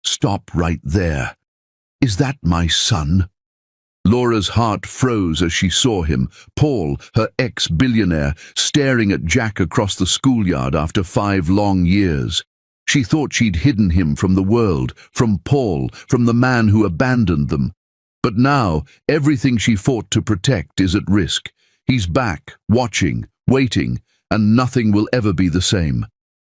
"Stop right there. Is that my son?" Laura's heart froze as she saw him, Paul, her ex-billionaire, staring at Jack across the schoolyard after 5 long years. She thought she'd hidden him from the world, from Paul, from the man who abandoned them. But now, everything she fought to protect is at risk. He's back, watching, waiting, and nothing will ever be the same.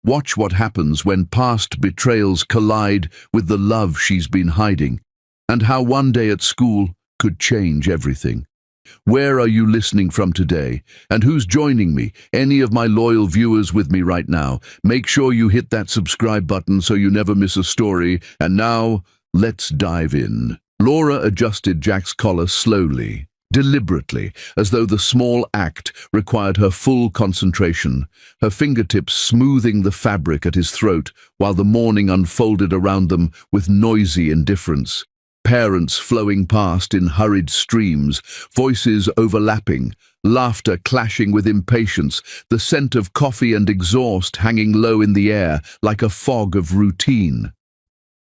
Watch what happens when past betrayals collide with the love she's been hiding, and how one day at school could change everything. Where are you listening from today? And who's joining me? Any of my loyal viewers with me right now? Make sure you hit that subscribe button so you never miss a story. And now, let's dive in. Laura adjusted Jack's collar slowly, deliberately, as though the small act required her full concentration, her fingertips smoothing the fabric at his throat while the morning unfolded around them with noisy indifference. Parents flowing past in hurried streams, voices overlapping, laughter clashing with impatience, the scent of coffee and exhaust hanging low in the air like a fog of routine.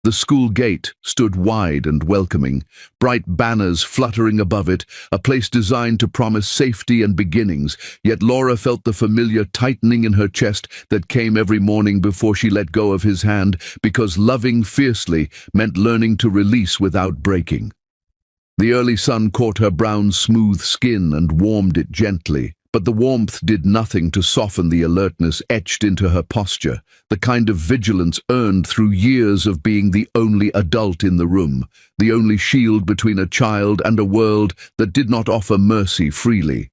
The school gate stood wide and welcoming, bright banners fluttering above it, a place designed to promise safety and beginnings, yet Laura felt the familiar tightening in her chest that came every morning before she let go of his hand, because loving fiercely meant learning to release without breaking. The early sun caught her brown, smooth skin and warmed it gently, but the warmth did nothing to soften the alertness etched into her posture, the kind of vigilance earned through years of being the only adult in the room, the only shield between a child and a world that did not offer mercy freely.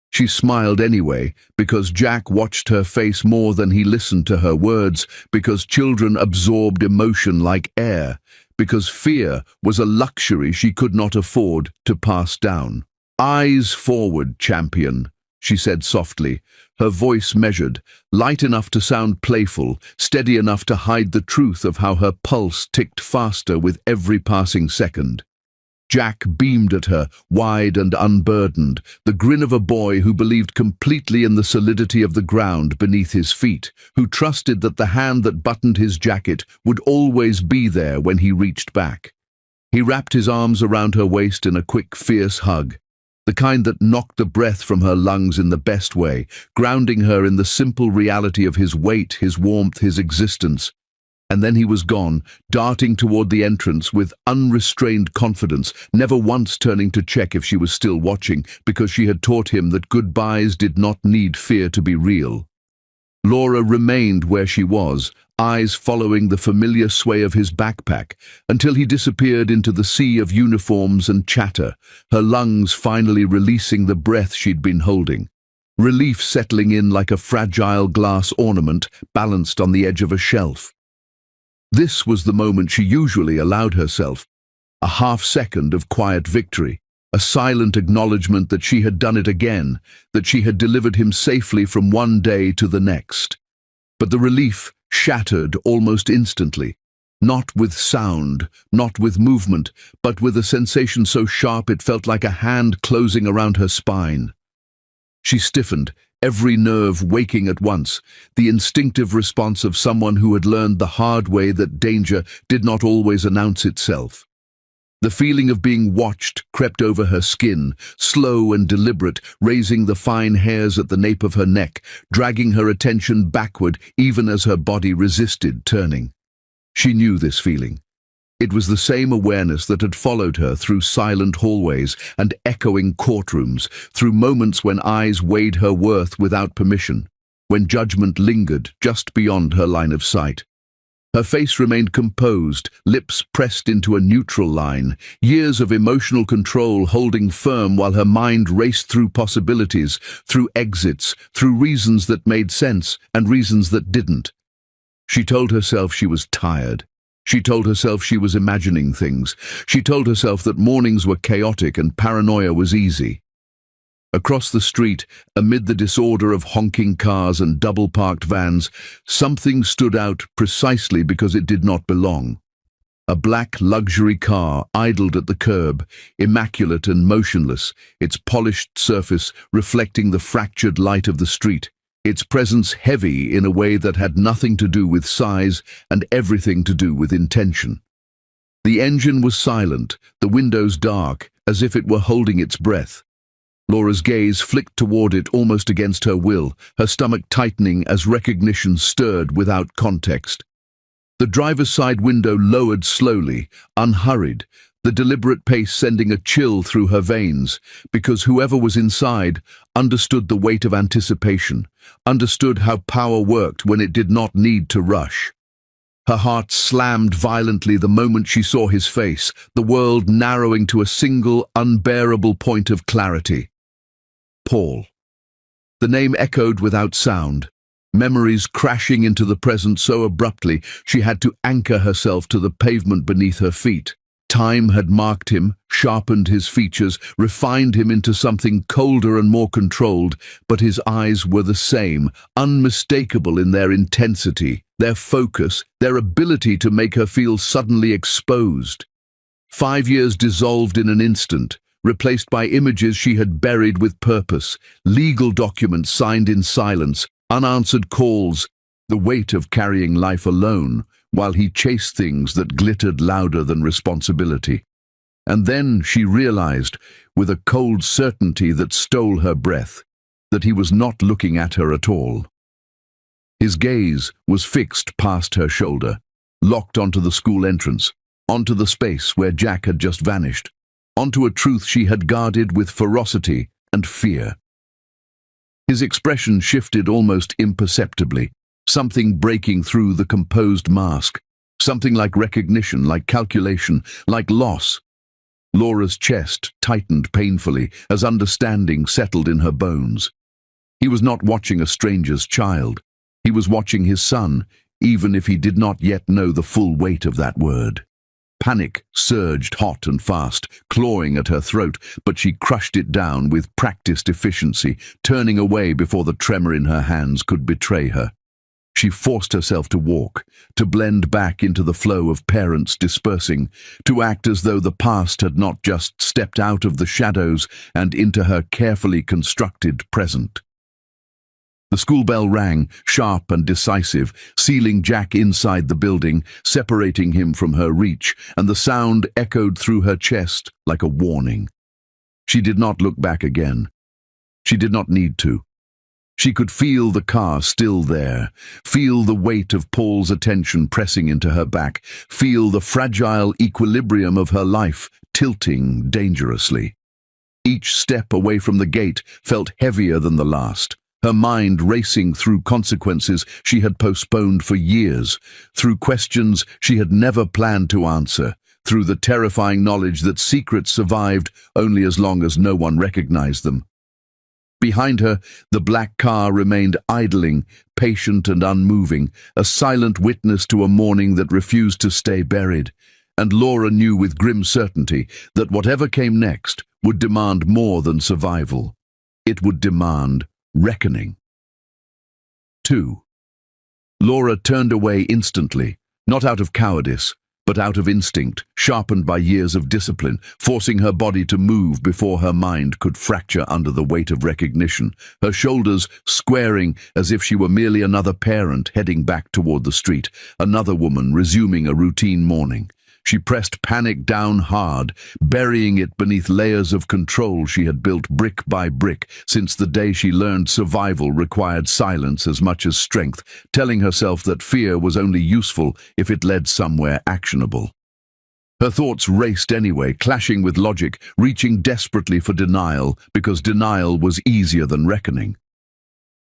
She smiled anyway, because Jack watched her face more than he listened to her words, because children absorbed emotion like air, because fear was a luxury she could not afford to pass down. "Eyes forward, champion," she said softly, her voice measured, light enough to sound playful, steady enough to hide the truth of how her pulse ticked faster with every passing second. Jack beamed at her, wide and unburdened, the grin of a boy who believed completely in the solidity of the ground beneath his feet, who trusted that the hand that buttoned his jacket would always be there when he reached back. He wrapped his arms around her waist in a quick, fierce hug, the kind that knocked the breath from her lungs in the best way, grounding her in the simple reality of his weight, his warmth, his existence. And then he was gone, darting toward the entrance with unrestrained confidence, never once turning to check if she was still watching, because she had taught him that goodbyes did not need fear to be real. Laura remained where she was, eyes following the familiar sway of his backpack, until he disappeared into the sea of uniforms and chatter, her lungs finally releasing the breath she'd been holding. Relief settling in like a fragile glass ornament balanced on the edge of a shelf. This was the moment she usually allowed herself, a half-second of quiet victory, a silent acknowledgement that she had done it again, that she had delivered him safely from one day to the next. But the relief shattered almost instantly, not with sound, not with movement, but with a sensation so sharp it felt like a hand closing around her spine. She stiffened, every nerve waking at once, the instinctive response of someone who had learned the hard way that danger did not always announce itself. The feeling of being watched crept over her skin, slow and deliberate, raising the fine hairs at the nape of her neck, dragging her attention backward even as her body resisted turning. She knew this feeling. It was the same awareness that had followed her through silent hallways and echoing courtrooms, through moments when eyes weighed her worth without permission, when judgment lingered just beyond her line of sight. Her face remained composed, lips pressed into a neutral line, years of emotional control holding firm while her mind raced through possibilities, through exits, through reasons that made sense and reasons that didn't. She told herself she was tired. She told herself she was imagining things. She told herself that mornings were chaotic and paranoia was easy. Across the street, amid the disorder of honking cars and double-parked vans, something stood out precisely because it did not belong. A black luxury car idled at the curb, immaculate and motionless, its polished surface reflecting the fractured light of the street, its presence heavy in a way that had nothing to do with size and everything to do with intention. The engine was silent, the windows dark, as if it were holding its breath. Laura's gaze flicked toward it almost against her will, her stomach tightening as recognition stirred without context. The driver's side window lowered slowly, unhurried, the deliberate pace sending a chill through her veins, because whoever was inside understood the weight of anticipation, understood how power worked when it did not need to rush. Her heart slammed violently the moment she saw his face, the world narrowing to a single, unbearable point of clarity. Paul. The name echoed without sound, memories crashing into the present so abruptly she had to anchor herself to the pavement beneath her feet. Time had marked him, sharpened his features, refined him into something colder and more controlled, but his eyes were the same, unmistakable in their intensity, their focus, their ability to make her feel suddenly exposed. 5 years dissolved in an instant, replaced by images she had buried with purpose, legal documents signed in silence, unanswered calls, the weight of carrying life alone, while he chased things that glittered louder than responsibility. And then she realized, with a cold certainty that stole her breath, that he was not looking at her at all. His gaze was fixed past her shoulder, locked onto the school entrance, onto the space where Jack had just vanished, onto a truth she had guarded with ferocity and fear. His expression shifted almost imperceptibly, something breaking through the composed mask, something like recognition, like calculation, like loss. Laura's chest tightened painfully as understanding settled in her bones. He was not watching a stranger's child. He was watching his son, even if he did not yet know the full weight of that word. Panic surged hot and fast, clawing at her throat, but she crushed it down with practiced efficiency, turning away before the tremor in her hands could betray her. She forced herself to walk, to blend back into the flow of parents dispersing, to act as though the past had not just stepped out of the shadows and into her carefully constructed present. The school bell rang, sharp and decisive, sealing Jack inside the building, separating him from her reach, and the sound echoed through her chest like a warning. She did not look back again. She did not need to. She could feel the car still there, feel the weight of Paul's attention pressing into her back, feel the fragile equilibrium of her life tilting dangerously. Each step away from the gate felt heavier than the last, her mind racing through consequences she had postponed for years, through questions she had never planned to answer, through the terrifying knowledge that secrets survived only as long as no one recognized them. Behind her, the black car remained idling, patient and unmoving, a silent witness to a morning that refused to stay buried. And Laura knew with grim certainty that whatever came next would demand more than survival. It would demand reckoning. 2. Laura turned away instantly, not out of cowardice, but out of instinct, sharpened by years of discipline, forcing her body to move before her mind could fracture under the weight of recognition, her shoulders squaring as if she were merely another parent heading back toward the street, another woman resuming a routine morning. She pressed panic down hard, burying it beneath layers of control she had built brick by brick since the day she learned survival required silence as much as strength, telling herself that fear was only useful if it led somewhere actionable. Her thoughts raced anyway, clashing with logic, reaching desperately for denial, because denial was easier than reckoning.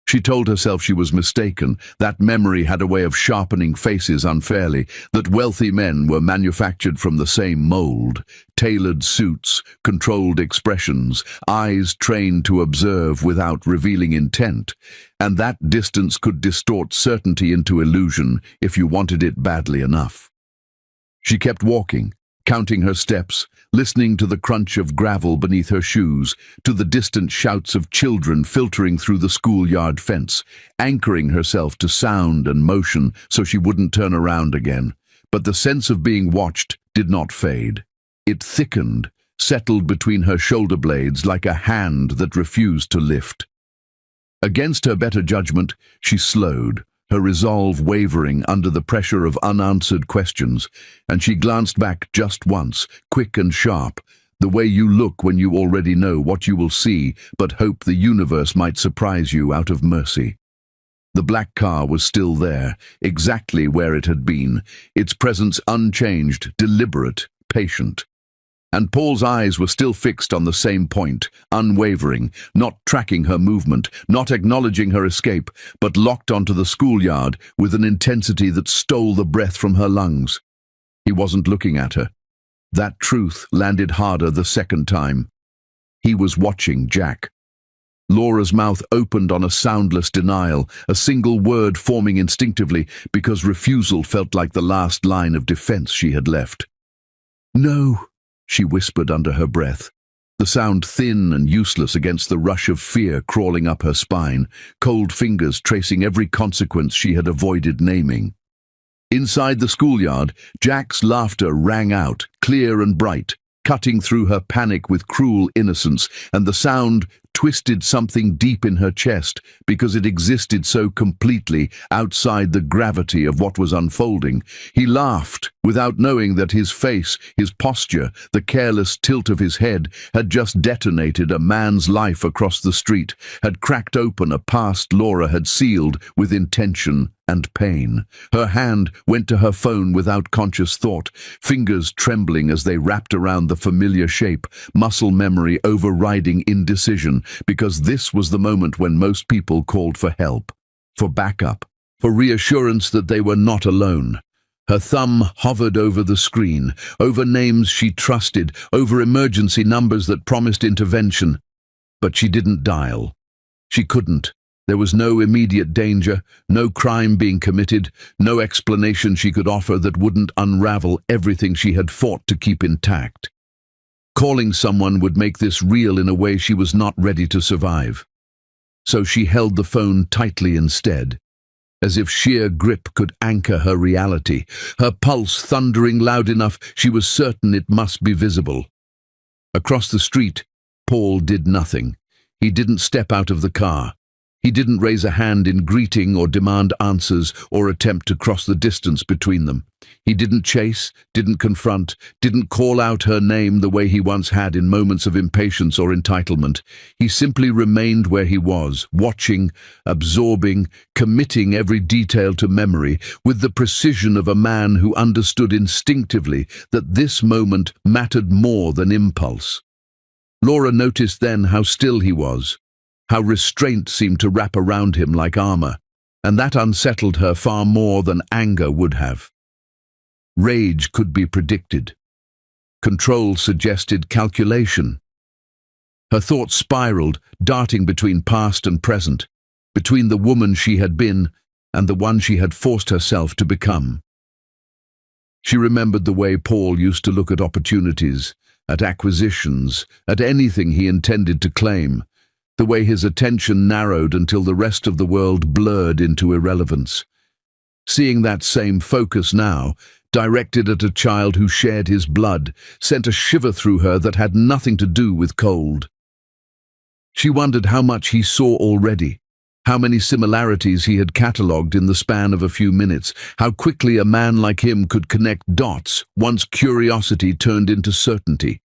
She told herself she was mistaken, that memory had a way of sharpening faces unfairly, that wealthy men were manufactured from the same mold, tailored suits, controlled expressions, eyes trained to observe without revealing intent, and that distance could distort certainty into illusion if you wanted it badly enough. She kept walking, counting her steps, listening to the crunch of gravel beneath her shoes, to the distant shouts of children filtering through the schoolyard fence, anchoring herself to sound and motion so she wouldn't turn around again. But the sense of being watched did not fade. It thickened, settled between her shoulder blades like a hand that refused to lift. Against her better judgment, she slowed, her resolve wavering under the pressure of unanswered questions, and she glanced back just once, quick and sharp, the way you look when you already know what you will see but hope the universe might surprise you out of mercy. The black car was still there, exactly where it had been, its presence unchanged, deliberate, patient. And Paul's eyes were still fixed on the same point, unwavering, not tracking her movement, not acknowledging her escape, but locked onto the schoolyard with an intensity that stole the breath from her lungs. He wasn't looking at her. That truth landed harder the second time. He was watching Jack. Laura's mouth opened on a soundless denial, a single word forming instinctively because refusal felt like the last line of defense she had left. "No," she whispered under her breath, the sound thin and useless against the rush of fear crawling up her spine, cold fingers tracing every consequence she had avoided naming. Inside the schoolyard, Jack's laughter rang out, clear and bright, cutting through her panic with cruel innocence, and the sound twisted something deep in her chest because it existed so completely outside the gravity of what was unfolding. He laughed without knowing that his face, his posture, the careless tilt of his head had just detonated a man's life across the street, had cracked open a past Laura had sealed with intention and pain. Her hand went to her phone without conscious thought, fingers trembling as they wrapped around the familiar shape, muscle memory overriding indecision, because this was the moment when most people called for help, for backup, for reassurance that they were not alone. Her thumb hovered over the screen, over names she trusted, over emergency numbers that promised intervention. But she didn't dial. She couldn't. There was no immediate danger, no crime being committed, no explanation she could offer that wouldn't unravel everything she had fought to keep intact. Calling someone would make this real in a way she was not ready to survive. So she held the phone tightly instead, as if sheer grip could anchor her reality, her pulse thundering loud enough she was certain it must be visible. Across the street, Paul did nothing. He didn't step out of the car. He didn't raise a hand in greeting or demand answers or attempt to cross the distance between them. He didn't chase, didn't confront, didn't call out her name the way he once had in moments of impatience or entitlement. He simply remained where he was, watching, absorbing, committing every detail to memory, with the precision of a man who understood instinctively that this moment mattered more than impulse. Laura noticed then how still he was, how restraint seemed to wrap around him like armor, and that unsettled her far more than anger would have. Rage could be predicted. Control suggested calculation. Her thoughts spiraled, darting between past and present, between the woman she had been and the one she had forced herself to become. She remembered the way Paul used to look at opportunities, at acquisitions, at anything he intended to claim, the way his attention narrowed until the rest of the world blurred into irrelevance. Seeing that same focus now, directed at a child who shared his blood, sent a shiver through her that had nothing to do with cold. She wondered how much he saw already, how many similarities he had catalogued in the span of a few minutes, how quickly a man like him could connect dots once curiosity turned into certainty.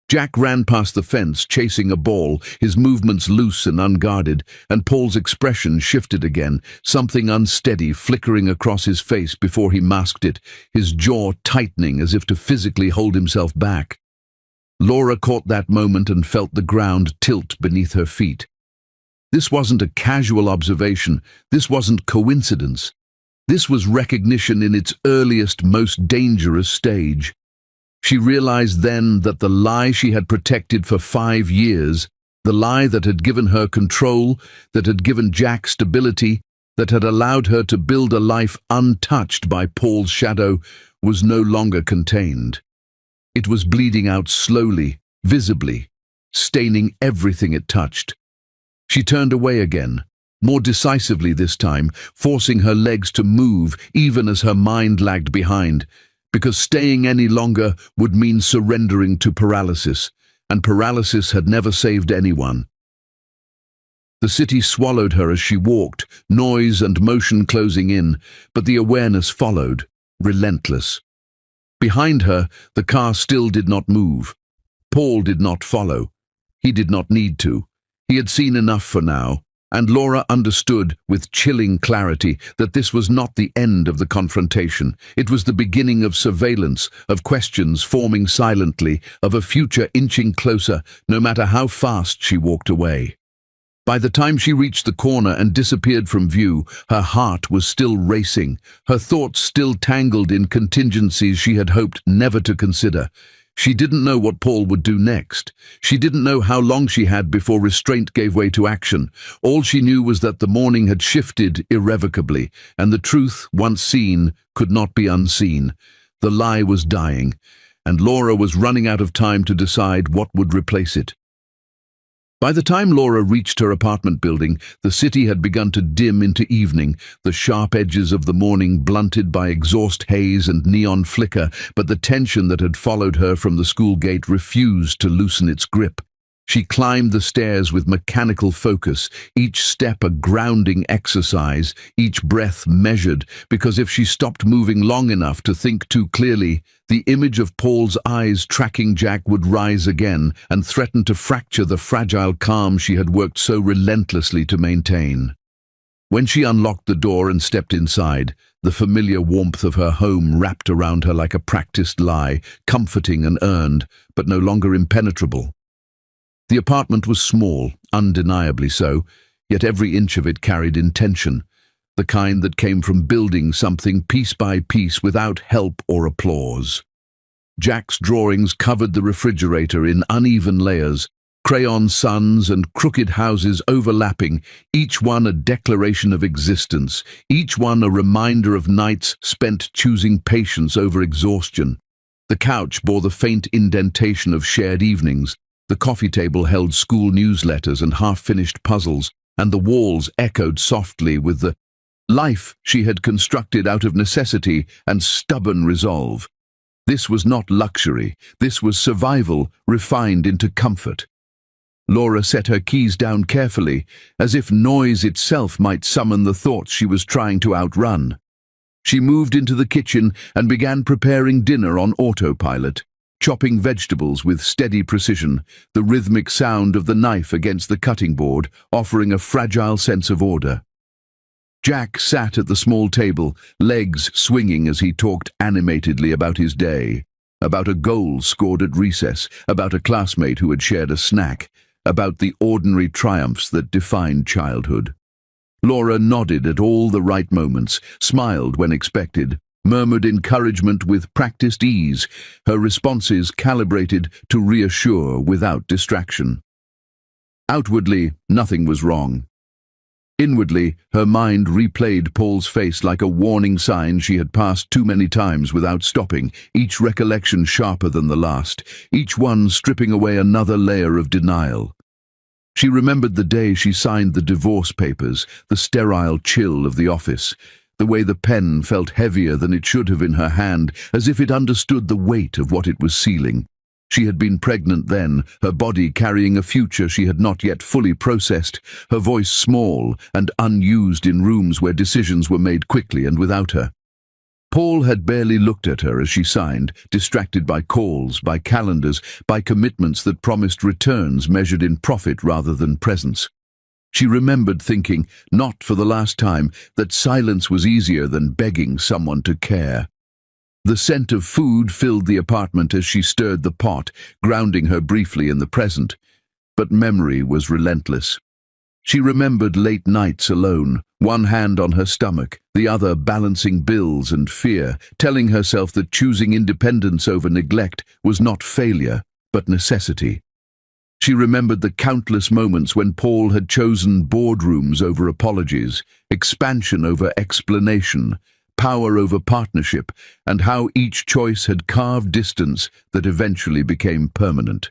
Jack ran past the fence, chasing a ball, his movements loose and unguarded, and Paul's expression shifted again, something unsteady flickering across his face before he masked it, his jaw tightening as if to physically hold himself back. Laura caught that moment and felt the ground tilt beneath her feet. This wasn't a casual observation. This wasn't coincidence. This was recognition in its earliest, most dangerous stage. She realized then that the lie she had protected for 5 years, the lie that had given her control, that had given Jack stability, that had allowed her to build a life untouched by Paul's shadow, was no longer contained. It was bleeding out slowly, visibly, staining everything it touched. She turned away again, more decisively this time, forcing her legs to move even as her mind lagged behind, because staying any longer would mean surrendering to paralysis, and paralysis had never saved anyone. The city swallowed her as she walked, noise and motion closing in, but the awareness followed, relentless. Behind her, the car still did not move. Paul did not follow. He did not need to. He had seen enough for now, and Laura understood with chilling clarity that this was not the end of the confrontation. It was the beginning of surveillance, of questions forming silently, of a future inching closer, no matter how fast she walked away. By the time she reached the corner and disappeared from view, her heart was still racing, her thoughts still tangled in contingencies she had hoped never to consider. She didn't know what Paul would do next. She didn't know how long she had before restraint gave way to action. All she knew was that the morning had shifted irrevocably, and the truth, once seen, could not be unseen. The lie was dying, and Laura was running out of time to decide what would replace it. By the time Laura reached her apartment building, the city had begun to dim into evening, the sharp edges of the morning blunted by exhaust haze and neon flicker, but the tension that had followed her from the school gate refused to loosen its grip. She climbed the stairs with mechanical focus, each step a grounding exercise, each breath measured, because if she stopped moving long enough to think too clearly, the image of Paul's eyes tracking Jack would rise again and threaten to fracture the fragile calm she had worked so relentlessly to maintain. When she unlocked the door and stepped inside, the familiar warmth of her home wrapped around her like a practiced lie, comforting and earned, but no longer impenetrable. The apartment was small, undeniably so, yet every inch of it carried intention, the kind that came from building something piece by piece without help or applause. Jack's drawings covered the refrigerator in uneven layers, crayon suns and crooked houses overlapping, each one a declaration of existence, each one a reminder of nights spent choosing patience over exhaustion. The couch bore the faint indentation of shared evenings. The coffee table held school newsletters and half-finished puzzles, and the walls echoed softly with the life she had constructed out of necessity and stubborn resolve. This was not luxury, this was survival refined into comfort. Laura set her keys down carefully, as if noise itself might summon the thoughts she was trying to outrun. She moved into the kitchen and began preparing dinner on autopilot, chopping vegetables with steady precision, the rhythmic sound of the knife against the cutting board offering a fragile sense of order. Jack sat at the small table, legs swinging as he talked animatedly about his day, about a goal scored at recess, about a classmate who had shared a snack, about the ordinary triumphs that defined childhood. Laura nodded at all the right moments, smiled when expected, murmured encouragement with practiced ease, her responses calibrated to reassure without distraction. Outwardly, nothing was wrong. Inwardly, her mind replayed Paul's face like a warning sign she had passed too many times without stopping, each recollection sharper than the last, each one stripping away another layer of denial. She remembered the day she signed the divorce papers, the sterile chill of the office, the way the pen felt heavier than it should have in her hand, as if it understood the weight of what it was sealing. She had been pregnant then, her body carrying a future she had not yet fully processed, her voice small and unused in rooms where decisions were made quickly and without her. Paul had barely looked at her as she signed, distracted by calls, by calendars, by commitments that promised returns measured in profit rather than presence. She remembered thinking, not for the last time, that silence was easier than begging someone to care. The scent of food filled the apartment as she stirred the pot, grounding her briefly in the present. But memory was relentless. She remembered late nights alone, one hand on her stomach, the other balancing bills and fear, telling herself that choosing independence over neglect was not failure, but necessity. She remembered the countless moments when Paul had chosen boardrooms over apologies, expansion over explanation, power over partnership, and how each choice had carved distance that eventually became permanent.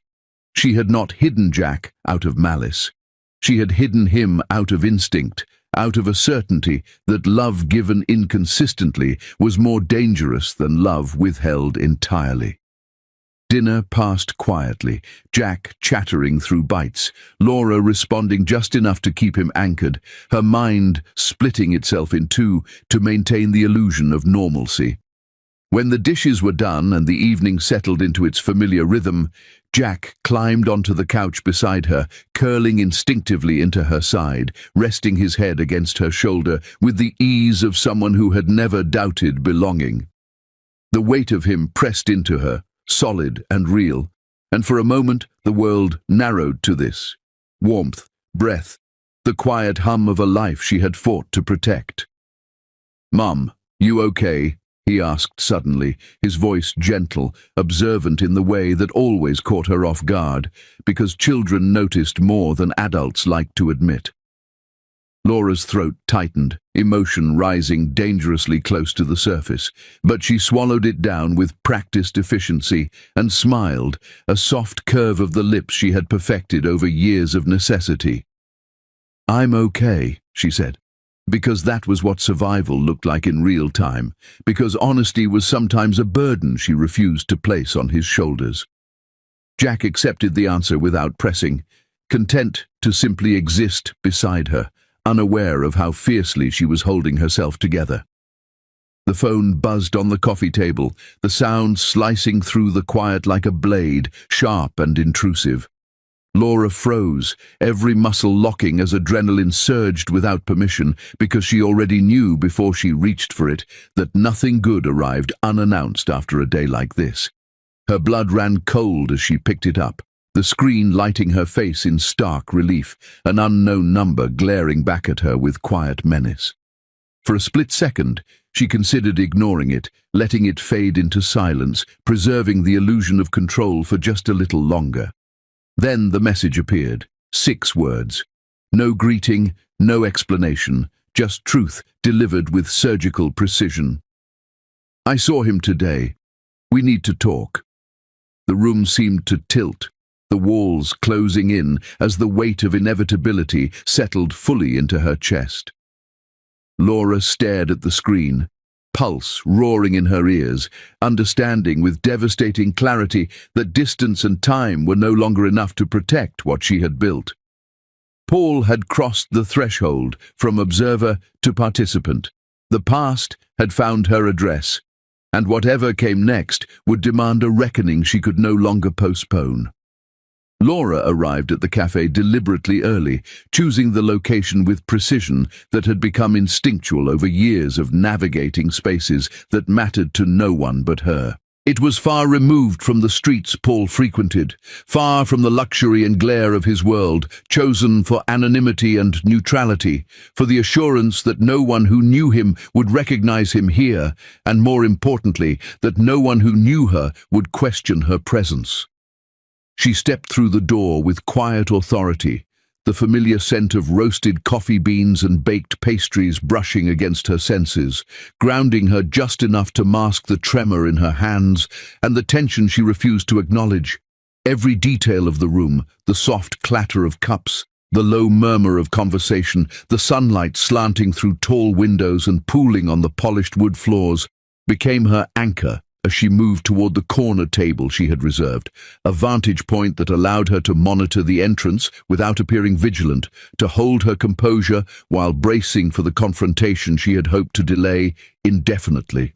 She had not hidden Jack out of malice. She had hidden him out of instinct, out of a certainty that love given inconsistently was more dangerous than love withheld entirely. Dinner passed quietly, Jack chattering through bites, Laura responding just enough to keep him anchored, her mind splitting itself in two to maintain the illusion of normalcy. When the dishes were done and the evening settled into its familiar rhythm, Jack climbed onto the couch beside her, curling instinctively into her side, resting his head against her shoulder with the ease of someone who had never doubted belonging. The weight of him pressed into her, solid and real, and for a moment the world narrowed to this. Warmth, breath, the quiet hum of a life she had fought to protect. "Mum, you okay?" he asked suddenly, his voice gentle, observant in the way that always caught her off guard, because children noticed more than adults liked to admit. Laura's throat tightened, emotion rising dangerously close to the surface, but she swallowed it down with practiced efficiency and smiled, a soft curve of the lips she had perfected over years of necessity. "I'm okay," she said. Because that was what survival looked like in real time, because honesty was sometimes a burden she refused to place on his shoulders. Jack accepted the answer without pressing, content to simply exist beside her, unaware of how fiercely she was holding herself together. The phone buzzed on the coffee table, the sound slicing through the quiet like a blade, sharp and intrusive. Laura froze, every muscle locking as adrenaline surged without permission, because she already knew before she reached for it that nothing good arrived unannounced after a day like this. Her blood ran cold as she picked it up, the screen lighting her face in stark relief, an unknown number glaring back at her with quiet menace. For a split second, she considered ignoring it, letting it fade into silence, preserving the illusion of control for just a little longer. Then the message appeared, 6 words. No greeting, no explanation, just truth delivered with surgical precision. "I saw him today. We need to talk." The room seemed to tilt, the walls closing in as the weight of inevitability settled fully into her chest. Laura stared at the screen, pulse roaring in her ears, understanding with devastating clarity that distance and time were no longer enough to protect what she had built. Paul had crossed the threshold from observer to participant. The past had found her address, and whatever came next would demand a reckoning she could no longer postpone. Laura arrived at the cafe deliberately early, choosing the location with precision that had become instinctual over years of navigating spaces that mattered to no one but her. It was far removed from the streets Paul frequented, far from the luxury and glare of his world, chosen for anonymity and neutrality, for the assurance that no one who knew him would recognize him here, and more importantly, that no one who knew her would question her presence. She stepped through the door with quiet authority, the familiar scent of roasted coffee beans and baked pastries brushing against her senses, grounding her just enough to mask the tremor in her hands and the tension she refused to acknowledge. Every detail of the room, the soft clatter of cups, the low murmur of conversation, the sunlight slanting through tall windows and pooling on the polished wood floors, became her anchor as she moved toward the corner table she had reserved, a vantage point that allowed her to monitor the entrance without appearing vigilant, to hold her composure while bracing for the confrontation she had hoped to delay indefinitely.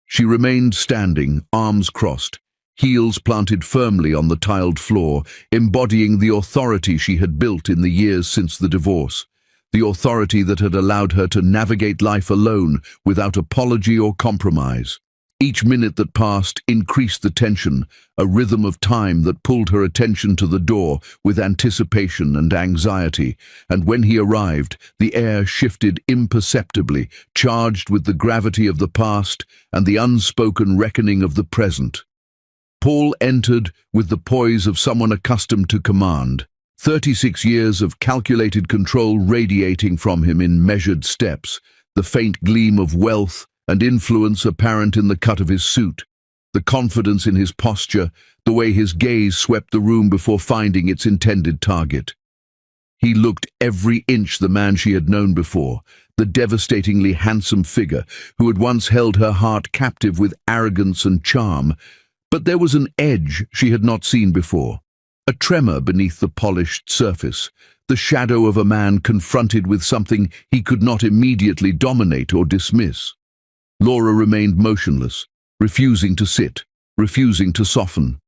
She remained standing, arms crossed, heels planted firmly on the tiled floor, embodying the authority she had built in the years since the divorce, the authority that had allowed her to navigate life alone without apology or compromise. Each minute that passed increased the tension, a rhythm of time that pulled her attention to the door with anticipation and anxiety, and when he arrived, the air shifted imperceptibly, charged with the gravity of the past and the unspoken reckoning of the present. Paul entered with the poise of someone accustomed to command, 36 years of calculated control radiating from him in measured steps, the faint gleam of wealth and influence apparent in the cut of his suit, the confidence in his posture, the way his gaze swept the room before finding its intended target. He looked every inch the man she had known before, the devastatingly handsome figure who had once held her heart captive with arrogance and charm, But there was an edge she had not seen before, a tremor beneath the polished surface, the shadow of a man confronted with something he could not immediately dominate or dismiss. Laura remained motionless, refusing to sit, refusing to soften.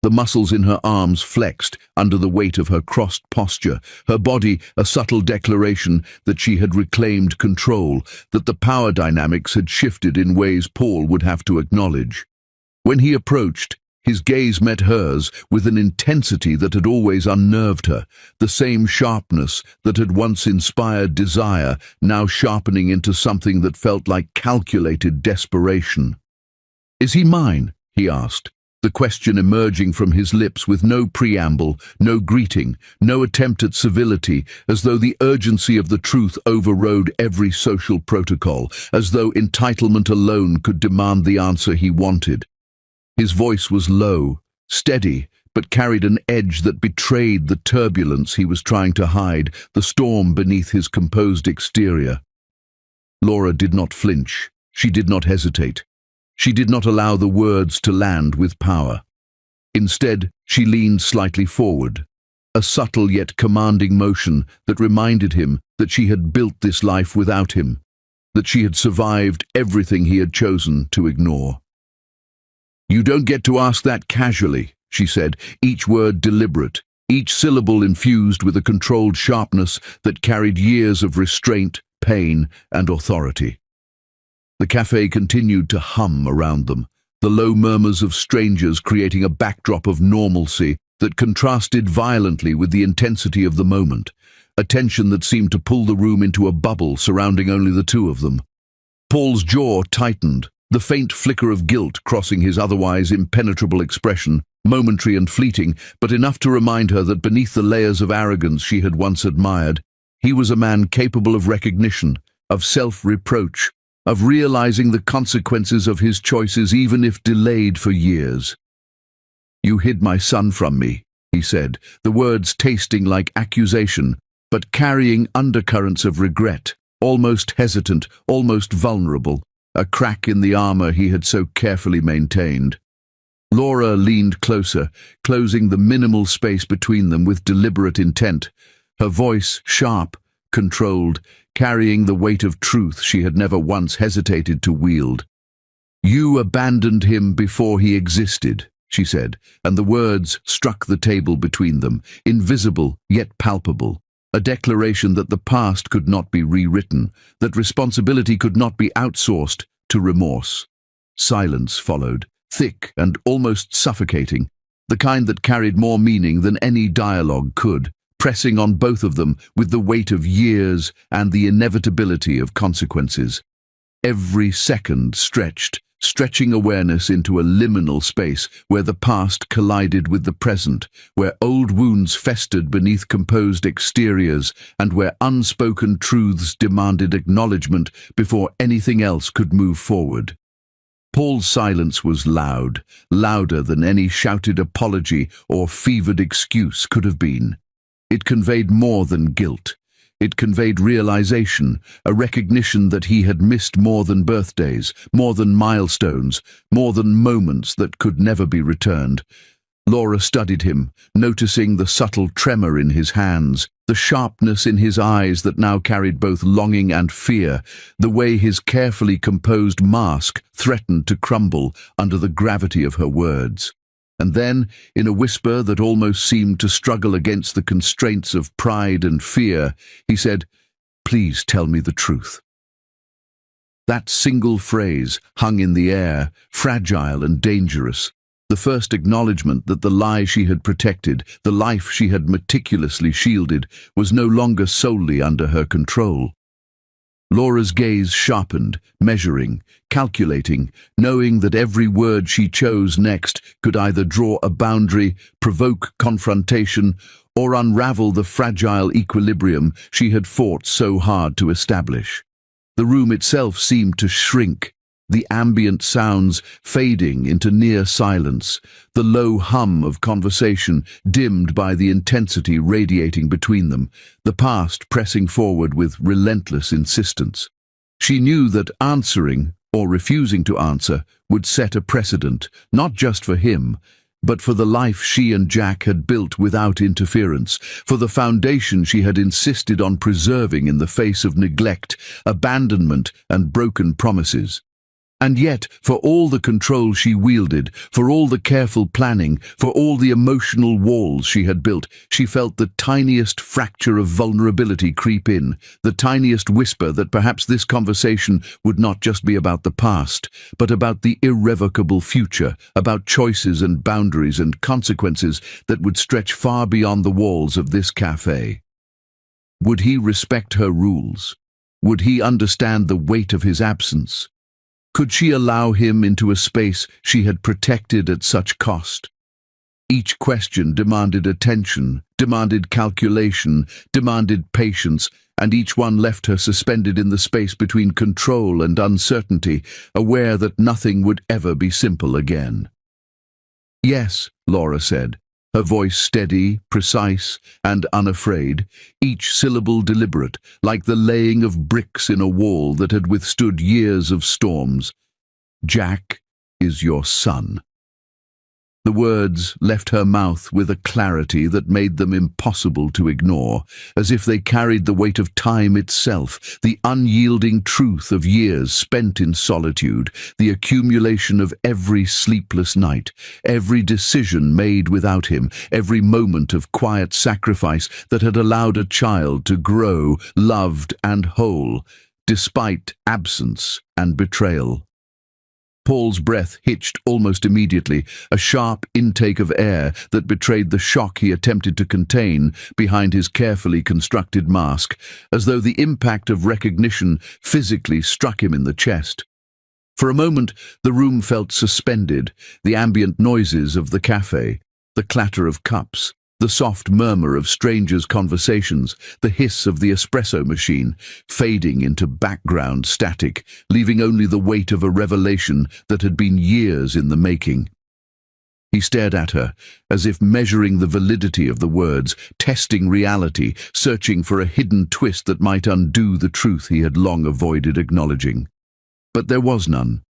The muscles in her arms flexed under the weight of her crossed posture, her body a subtle declaration that she had reclaimed control, that the power dynamics had shifted in ways Paul would have to acknowledge. When he approached, his gaze met hers with an intensity that had always unnerved her, the same sharpness that had once inspired desire, now sharpening into something that felt like calculated desperation. "Is he mine?" he asked, the question emerging from his lips with no preamble, no greeting, no attempt at civility, as though the urgency of the truth overrode every social protocol, as though entitlement alone could demand the answer he wanted. His voice was low, steady, but carried an edge that betrayed the turbulence he was trying to hide, the storm beneath his composed exterior. Laura did not flinch. She did not hesitate. She did not allow the words to land with power. Instead, she leaned slightly forward, a subtle yet commanding motion that reminded him that she had built this life without him, that she had survived everything he had chosen to ignore. "You don't get to ask that casually," she said, each word deliberate, each syllable infused with a controlled sharpness that carried years of restraint, pain, and authority. The cafe continued to hum around them, the low murmurs of strangers creating a backdrop of normalcy that contrasted violently with the intensity of the moment, a tension that seemed to pull the room into a bubble surrounding only the two of them. Paul's jaw tightened, the faint flicker of guilt crossing his otherwise impenetrable expression, momentary and fleeting, but enough to remind her that beneath the layers of arrogance she had once admired, he was a man capable of recognition, of self-reproach, of realizing the consequences of his choices even if delayed for years. "You hid my son from me," he said, the words tasting like accusation, but carrying undercurrents of regret, almost hesitant, almost vulnerable, a crack in the armor he had so carefully maintained. Laura leaned closer, closing the minimal space between them with deliberate intent, her voice sharp, controlled, carrying the weight of truth she had never once hesitated to wield. "You abandoned him before he existed," she said, and the words struck the table between them, invisible yet palpable, a declaration that the past could not be rewritten, that responsibility could not be outsourced to remorse. Silence followed, thick and almost suffocating, the kind that carried more meaning than any dialogue could, pressing on both of them with the weight of years and the inevitability of consequences. Every second stretching awareness into a liminal space where the past collided with the present, where old wounds festered beneath composed exteriors, and where unspoken truths demanded acknowledgement before anything else could move forward. Paul's silence was loud, louder than any shouted apology or fevered excuse could have been. It conveyed more than guilt. It conveyed realization, a recognition that he had missed more than birthdays, more than milestones, more than moments that could never be returned. Laura studied him, noticing the subtle tremor in his hands, the sharpness in his eyes that now carried both longing and fear, the way his carefully composed mask threatened to crumble under the gravity of her words. And then, in a whisper that almost seemed to struggle against the constraints of pride and fear, he said, "Please tell me the truth." That single phrase hung in the air, fragile and dangerous, the first acknowledgement that the lie she had protected, the life she had meticulously shielded, was no longer solely under her control. Laura's gaze sharpened, measuring, calculating, knowing that every word she chose next could either draw a boundary, provoke confrontation, or unravel the fragile equilibrium she had fought so hard to establish. The room itself seemed to shrink, the ambient sounds fading into near silence, the low hum of conversation dimmed by the intensity radiating between them, the past pressing forward with relentless insistence. She knew that answering, or refusing to answer, would set a precedent, not just for him, but for the life she and Jack had built without interference, for the foundation she had insisted on preserving in the face of neglect, abandonment, and broken promises. And yet, for all the control she wielded, for all the careful planning, for all the emotional walls she had built, she felt the tiniest fracture of vulnerability creep in, the tiniest whisper that perhaps this conversation would not just be about the past, but about the irrevocable future, about choices and boundaries and consequences that would stretch far beyond the walls of this cafe. Would he respect her rules? Would he understand the weight of his absence? Could she allow him into a space she had protected at such cost? Each question demanded attention, demanded calculation, demanded patience, and each one left her suspended in the space between control and uncertainty, aware that nothing would ever be simple again. "Yes," Laura said, her voice steady, precise, and unafraid, each syllable deliberate, like the laying of bricks in a wall that had withstood years of storms. "Jack is your son." The words left her mouth with a clarity that made them impossible to ignore, as if they carried the weight of time itself, the unyielding truth of years spent in solitude, the accumulation of every sleepless night, every decision made without him, every moment of quiet sacrifice that had allowed a child to grow, loved and whole, despite absence and betrayal. Paul's breath hitched almost immediately, a sharp intake of air that betrayed the shock he attempted to contain behind his carefully constructed mask, as though the impact of recognition physically struck him in the chest. For a moment, the room felt suspended, the ambient noises of the cafe, the clatter of cups, the soft murmur of strangers' conversations, the hiss of the espresso machine, fading into background static, leaving only the weight of a revelation that had been years in the making. He stared at her, as if measuring the validity of the words, testing reality, searching for a hidden twist that might undo the truth he had long avoided acknowledging. But there was none.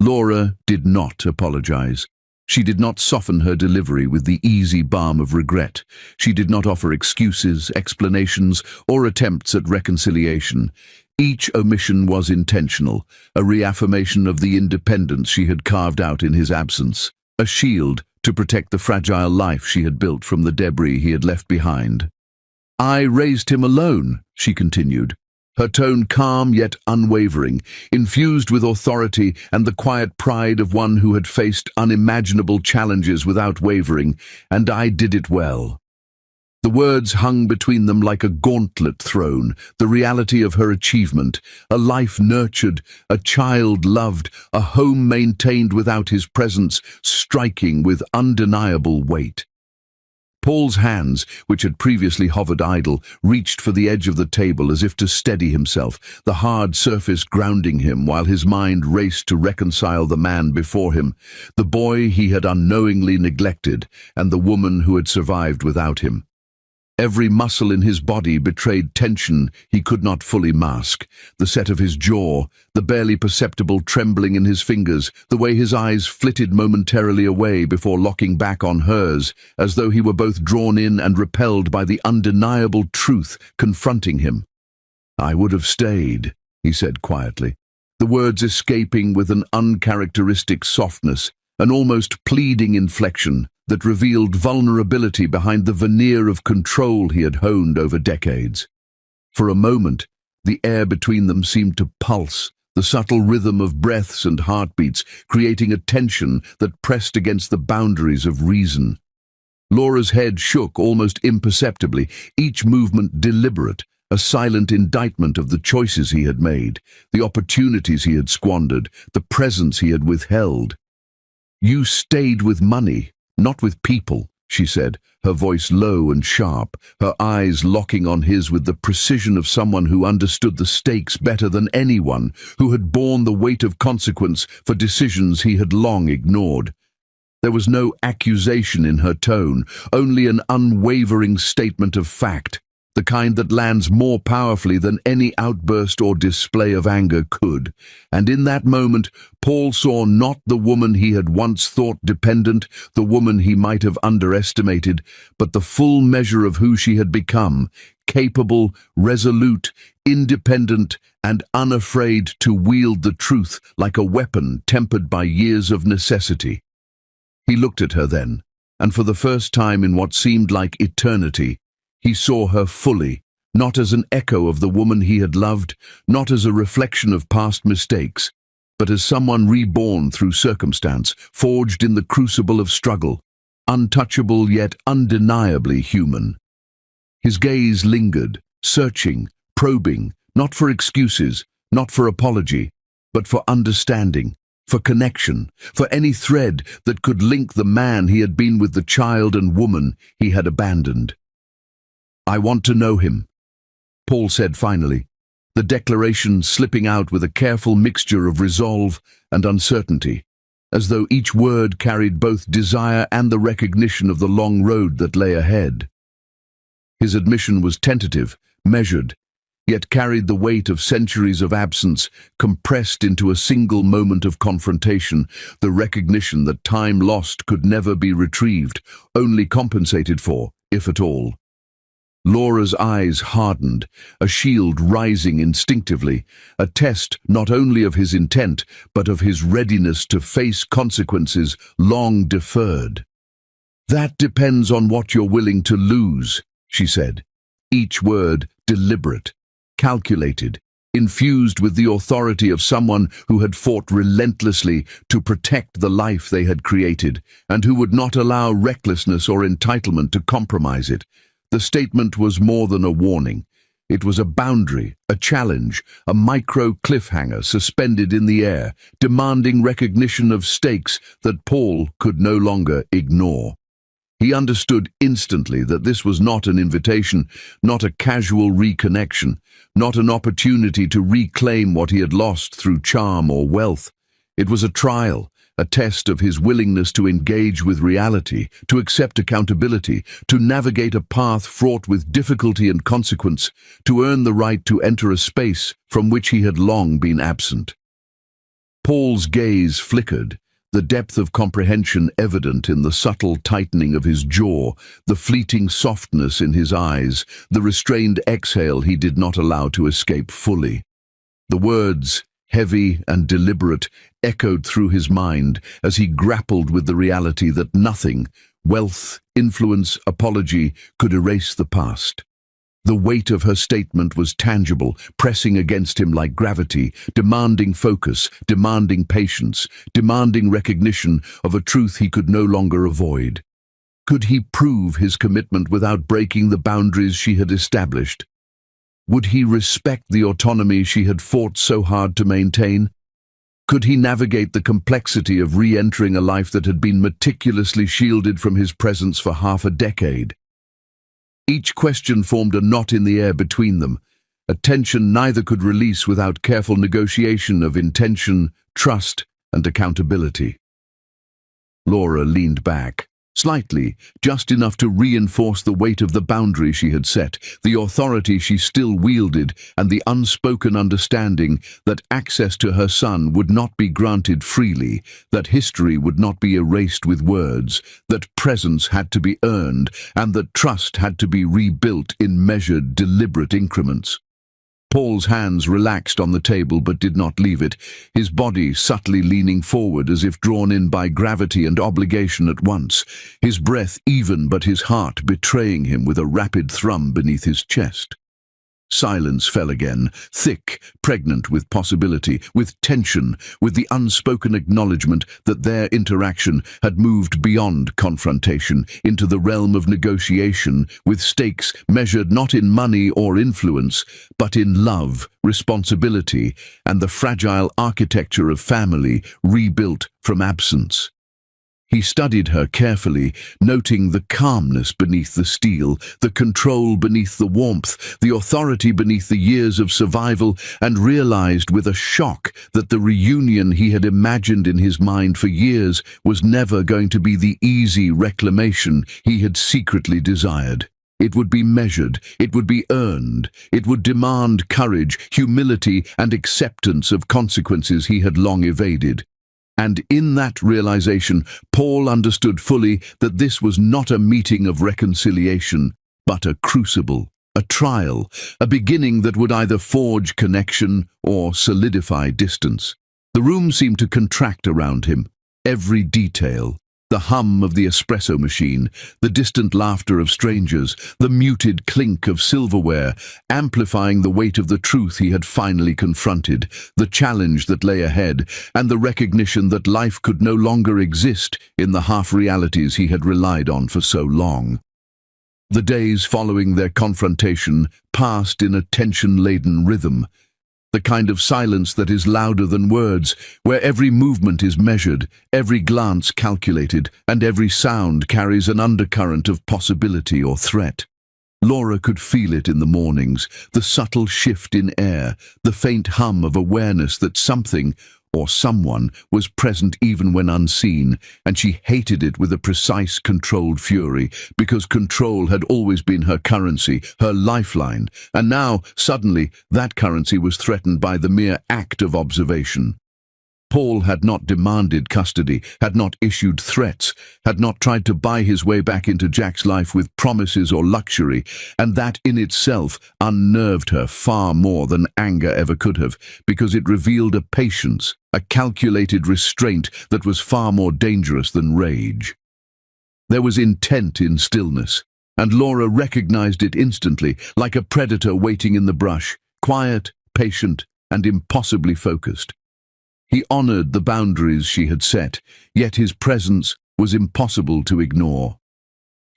Laura did not apologize. She did not soften her delivery with the easy balm of regret. She did not offer excuses, explanations, or attempts at reconciliation. Each omission was intentional, a reaffirmation of the independence she had carved out in his absence, a shield to protect the fragile life she had built from the debris he had left behind. "I raised him alone," she continued, her tone calm yet unwavering, infused with authority and the quiet pride of one who had faced unimaginable challenges without wavering, "and I did it well." The words hung between them like a gauntlet thrown, the reality of her achievement, a life nurtured, a child loved, a home maintained without his presence, striking with undeniable weight. Paul's hands, which had previously hovered idle, reached for the edge of the table as if to steady himself, the hard surface grounding him while his mind raced to reconcile the man before him, the boy he had unknowingly neglected, and the woman who had survived without him. Every muscle in his body betrayed tension he could not fully mask, the set of his jaw, the barely perceptible trembling in his fingers, the way his eyes flitted momentarily away before locking back on hers, as though he were both drawn in and repelled by the undeniable truth confronting him. "I would have stayed," he said quietly, the words escaping with an uncharacteristic softness, an almost pleading inflection that revealed vulnerability behind the veneer of control he had honed over decades. For a moment, the air between them seemed to pulse, the subtle rhythm of breaths and heartbeats, creating a tension that pressed against the boundaries of reason. Laura's head shook almost imperceptibly, each movement deliberate, a silent indictment of the choices he had made, the opportunities he had squandered, the presence he had withheld. "You stayed with money, not with people," she said, her voice low and sharp, her eyes locking on his with the precision of someone who understood the stakes better than anyone, who had borne the weight of consequence for decisions he had long ignored. There was no accusation in her tone, only an unwavering statement of fact. the kind that lands more powerfully than any outburst or display of anger could. And in that moment, Paul saw not the woman he had once thought dependent, the woman he might have underestimated, but the full measure of who she had become, capable, resolute, independent, and unafraid to wield the truth like a weapon tempered by years of necessity. He looked at her then, and for the first time in what seemed like eternity, he saw her fully, not as an echo of the woman he had loved, not as a reflection of past mistakes, but as someone reborn through circumstance, forged in the crucible of struggle, untouchable yet undeniably human. His gaze lingered, searching, probing, not for excuses, not for apology, but for understanding, for connection, for any thread that could link the man he had been with the child and woman he had abandoned. "I want to know him," Paul said finally, the declaration slipping out with a careful mixture of resolve and uncertainty, as though each word carried both desire and the recognition of the long road that lay ahead. His admission was tentative, measured, yet carried the weight of centuries of absence compressed into a single moment of confrontation, the recognition that time lost could never be retrieved, only compensated for, if at all. Laura's eyes hardened, a shield rising instinctively, a test not only of his intent, but of his readiness to face consequences long deferred. "That depends on what you're willing to lose," she said, each word deliberate, calculated, infused with the authority of someone who had fought relentlessly to protect the life they had created, and who would not allow recklessness or entitlement to compromise it. The statement was more than a warning. It was a boundary, a challenge, a micro cliffhanger suspended in the air, demanding recognition of stakes that Paul could no longer ignore. He understood instantly that this was not an invitation, not a casual reconnection, not an opportunity to reclaim what he had lost through charm or wealth. It was a trial, a test of his willingness to engage with reality, to accept accountability, to navigate a path fraught with difficulty and consequence, to earn the right to enter a space from which he had long been absent. Paul's gaze flickered, the depth of comprehension evident in the subtle tightening of his jaw, the fleeting softness in his eyes, the restrained exhale he did not allow to escape fully. The words, heavy and deliberate, echoed through his mind as he grappled with the reality that nothing, wealth, influence, apology, could erase the past. The weight of her statement was tangible, pressing against him like gravity, demanding focus, demanding patience, demanding recognition of a truth he could no longer avoid. Could he prove his commitment without breaking the boundaries she had established? Would he respect the autonomy she had fought so hard to maintain? Could he navigate the complexity of re-entering a life that had been meticulously shielded from his presence for half a decade? Each question formed a knot in the air between them, a tension neither could release without careful negotiation of intention, trust, and accountability. Laura leaned back, slightly, just enough to reinforce the weight of the boundary she had set, the authority she still wielded, and the unspoken understanding that access to her son would not be granted freely, that history would not be erased with words, that presence had to be earned, and that trust had to be rebuilt in measured, deliberate increments. Paul's hands relaxed on the table but did not leave it, his body subtly leaning forward as if drawn in by gravity and obligation at once, his breath even but his heart betraying him with a rapid thrum beneath his chest. Silence fell again, thick, pregnant with possibility, with tension, with the unspoken acknowledgement that their interaction had moved beyond confrontation into the realm of negotiation, with stakes measured not in money or influence, but in love, responsibility, and the fragile architecture of family rebuilt from absence. He studied her carefully, noting the calmness beneath the steel, the control beneath the warmth, the authority beneath the years of survival, and realized with a shock that the reunion he had imagined in his mind for years was never going to be the easy reclamation he had secretly desired. It would be measured, it would be earned, it would demand courage, humility, and acceptance of consequences he had long evaded. And in that realization, Paul understood fully that this was not a meeting of reconciliation, but a crucible, a trial, a beginning that would either forge connection or solidify distance. The room seemed to contract around him. Every detail, the hum of the espresso machine, the distant laughter of strangers, the muted clink of silverware, amplifying the weight of the truth he had finally confronted, the challenge that lay ahead, and the recognition that life could no longer exist in the half-realities he had relied on for so long. The days following their confrontation passed in a tension-laden rhythm, the kind of silence that is louder than words, where every movement is measured, every glance calculated, and every sound carries an undercurrent of possibility or threat. Laura could feel it in the mornings, the subtle shift in air, the faint hum of awareness that something, or someone, was present even when unseen, and she hated it with a precise, controlled fury, because control had always been her currency, her lifeline, and now, suddenly, that currency was threatened by the mere act of observation. Paul had not demanded custody, had not issued threats, had not tried to buy his way back into Jack's life with promises or luxury, and that in itself unnerved her far more than anger ever could have, because it revealed a patience, a calculated restraint that was far more dangerous than rage. There was intent in stillness, and Laura recognized it instantly, like a predator waiting in the brush, quiet, patient, and impossibly focused. He honored the boundaries she had set, yet his presence was impossible to ignore.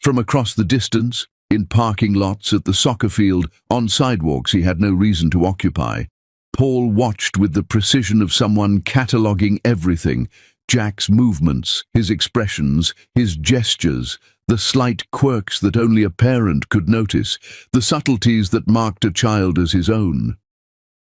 From across the distance, in parking lots, at the soccer field, on sidewalks he had no reason to occupy, Paul watched with the precision of someone cataloguing everything: Jack's movements, his expressions, his gestures, the slight quirks that only a parent could notice, the subtleties that marked a child as his own.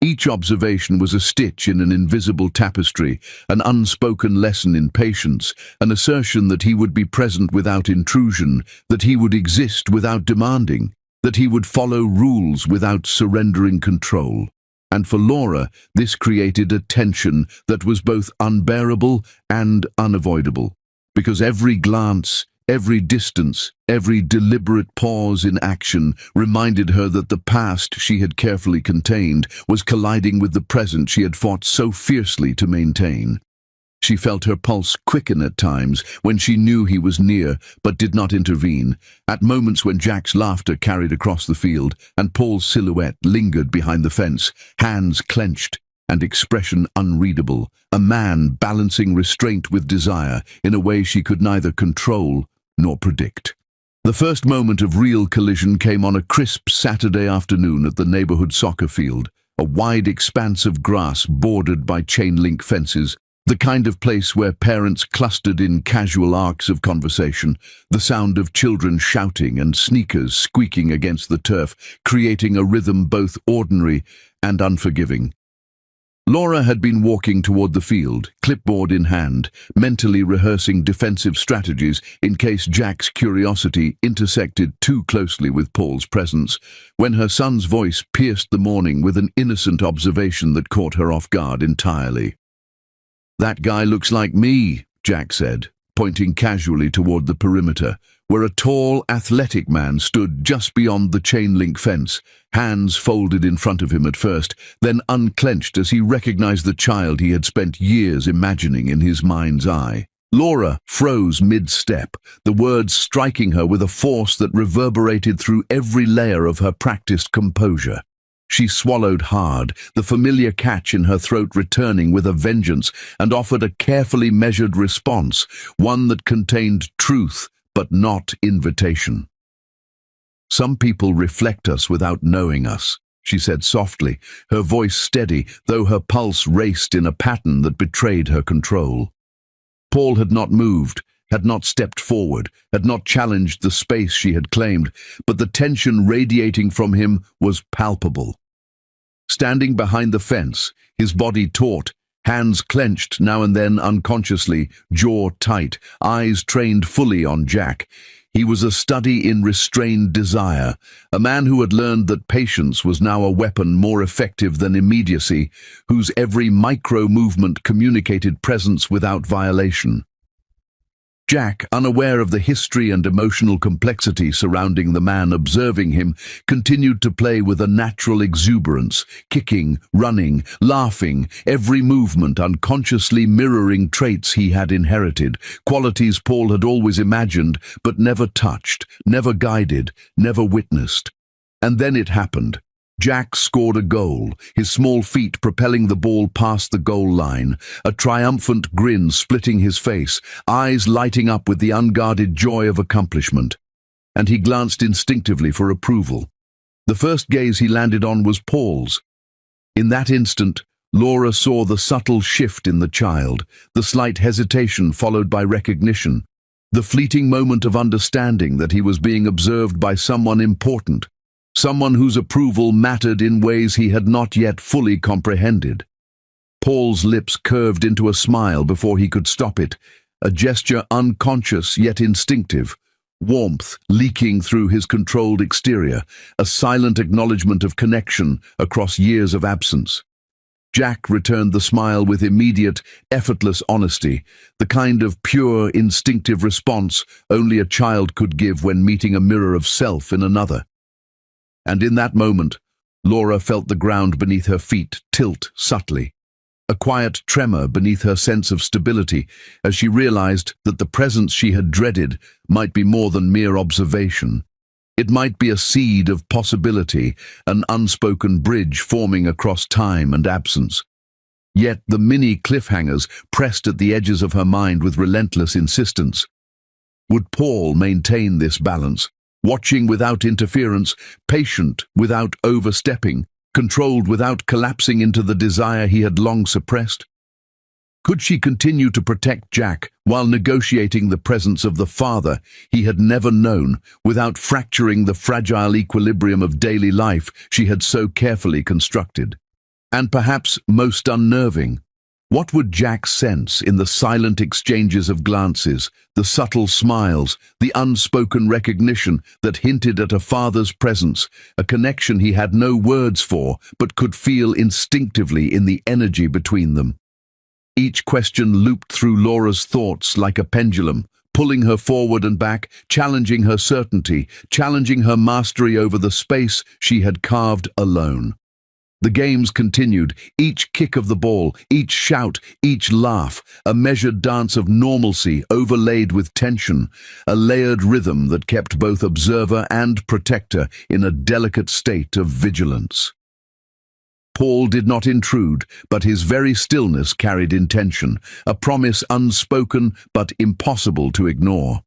Each observation was a stitch in an invisible tapestry, an unspoken lesson in patience, an assertion that he would be present without intrusion, that he would exist without demanding, that he would follow rules without surrendering control. And for Laura, this created a tension that was both unbearable and unavoidable, because every glance, every distance, every deliberate pause in action reminded her that the past she had carefully contained was colliding with the present she had fought so fiercely to maintain. She felt her pulse quicken at times when she knew he was near but did not intervene, at moments when Jack's laughter carried across the field and Paul's silhouette lingered behind the fence, hands clenched and expression unreadable, a man balancing restraint with desire in a way she could neither control nor predict. The first moment of real collision came on a crisp Saturday afternoon at the neighborhood soccer field, a wide expanse of grass bordered by chain-link fences, the kind of place where parents clustered in casual arcs of conversation, the sound of children shouting and sneakers squeaking against the turf, creating a rhythm both ordinary and unforgiving. Laura had been walking toward the field, clipboard in hand, mentally rehearsing defensive strategies in case Jack's curiosity intersected too closely with Paul's presence, when her son's voice pierced the morning with an innocent observation that caught her off guard entirely. "That guy looks like me," Jack said, pointing casually toward the perimeter, where a tall, athletic man stood just beyond the chain-link fence, hands folded in front of him at first, then unclenched as he recognized the child he had spent years imagining in his mind's eye. Laura froze mid-step, the words striking her with a force that reverberated through every layer of her practiced composure. She swallowed hard, the familiar catch in her throat returning with a vengeance, and offered a carefully measured response, one that contained truth but not invitation. "Some people reflect us without knowing us," she said softly, her voice steady, though her pulse raced in a pattern that betrayed her control. Paul had not moved, had not stepped forward, had not challenged the space she had claimed, but the tension radiating from him was palpable. Standing behind the fence, his body taut, hands clenched now and then unconsciously, jaw tight, eyes trained fully on Jack, He was a study in restrained desire, a man who had learned that patience was now a weapon more effective than immediacy, whose every micro-movement communicated presence without violation. Jack, unaware of the history and emotional complexity surrounding the man observing him, continued to play with a natural exuberance, kicking, running, laughing, every movement unconsciously mirroring traits he had inherited, qualities Paul had always imagined but never touched, never guided, never witnessed. And then it happened. Jack scored a goal, his small feet propelling the ball past the goal line, a triumphant grin splitting his face, eyes lighting up with the unguarded joy of accomplishment. And he glanced instinctively for approval. The first gaze he landed on was Paul's. In that instant, Laura saw the subtle shift in the child, the slight hesitation followed by recognition, the fleeting moment of understanding that he was being observed by someone important. Someone whose approval mattered in ways he had not yet fully comprehended. Paul's lips curved into a smile before he could stop it, a gesture unconscious yet instinctive, warmth leaking through his controlled exterior, a silent acknowledgement of connection across years of absence. Jack returned the smile with immediate, effortless honesty, the kind of pure, instinctive response only a child could give when meeting a mirror of self in another. And in that moment, Laura felt the ground beneath her feet tilt subtly, a quiet tremor beneath her sense of stability as she realized that the presence she had dreaded might be more than mere observation. It might be a seed of possibility, an unspoken bridge forming across time and absence. Yet the mini cliffhangers pressed at the edges of her mind with relentless insistence. Would Paul maintain this balance? Watching without interference, patient without overstepping, controlled without collapsing into the desire he had long suppressed? Could she continue to protect Jack while negotiating the presence of the father he had never known, without fracturing the fragile equilibrium of daily life she had so carefully constructed? And perhaps most unnerving, what would Jack sense in the silent exchanges of glances, the subtle smiles, the unspoken recognition that hinted at a father's presence, a connection he had no words for but could feel instinctively in the energy between them? Each question looped through Laura's thoughts like a pendulum, pulling her forward and back, challenging her certainty, challenging her mastery over the space she had carved alone. The games continued, each kick of the ball, each shout, each laugh, a measured dance of normalcy overlaid with tension, a layered rhythm that kept both observer and protector in a delicate state of vigilance. Paul did not intrude, but his very stillness carried intention, a promise unspoken but impossible to ignore.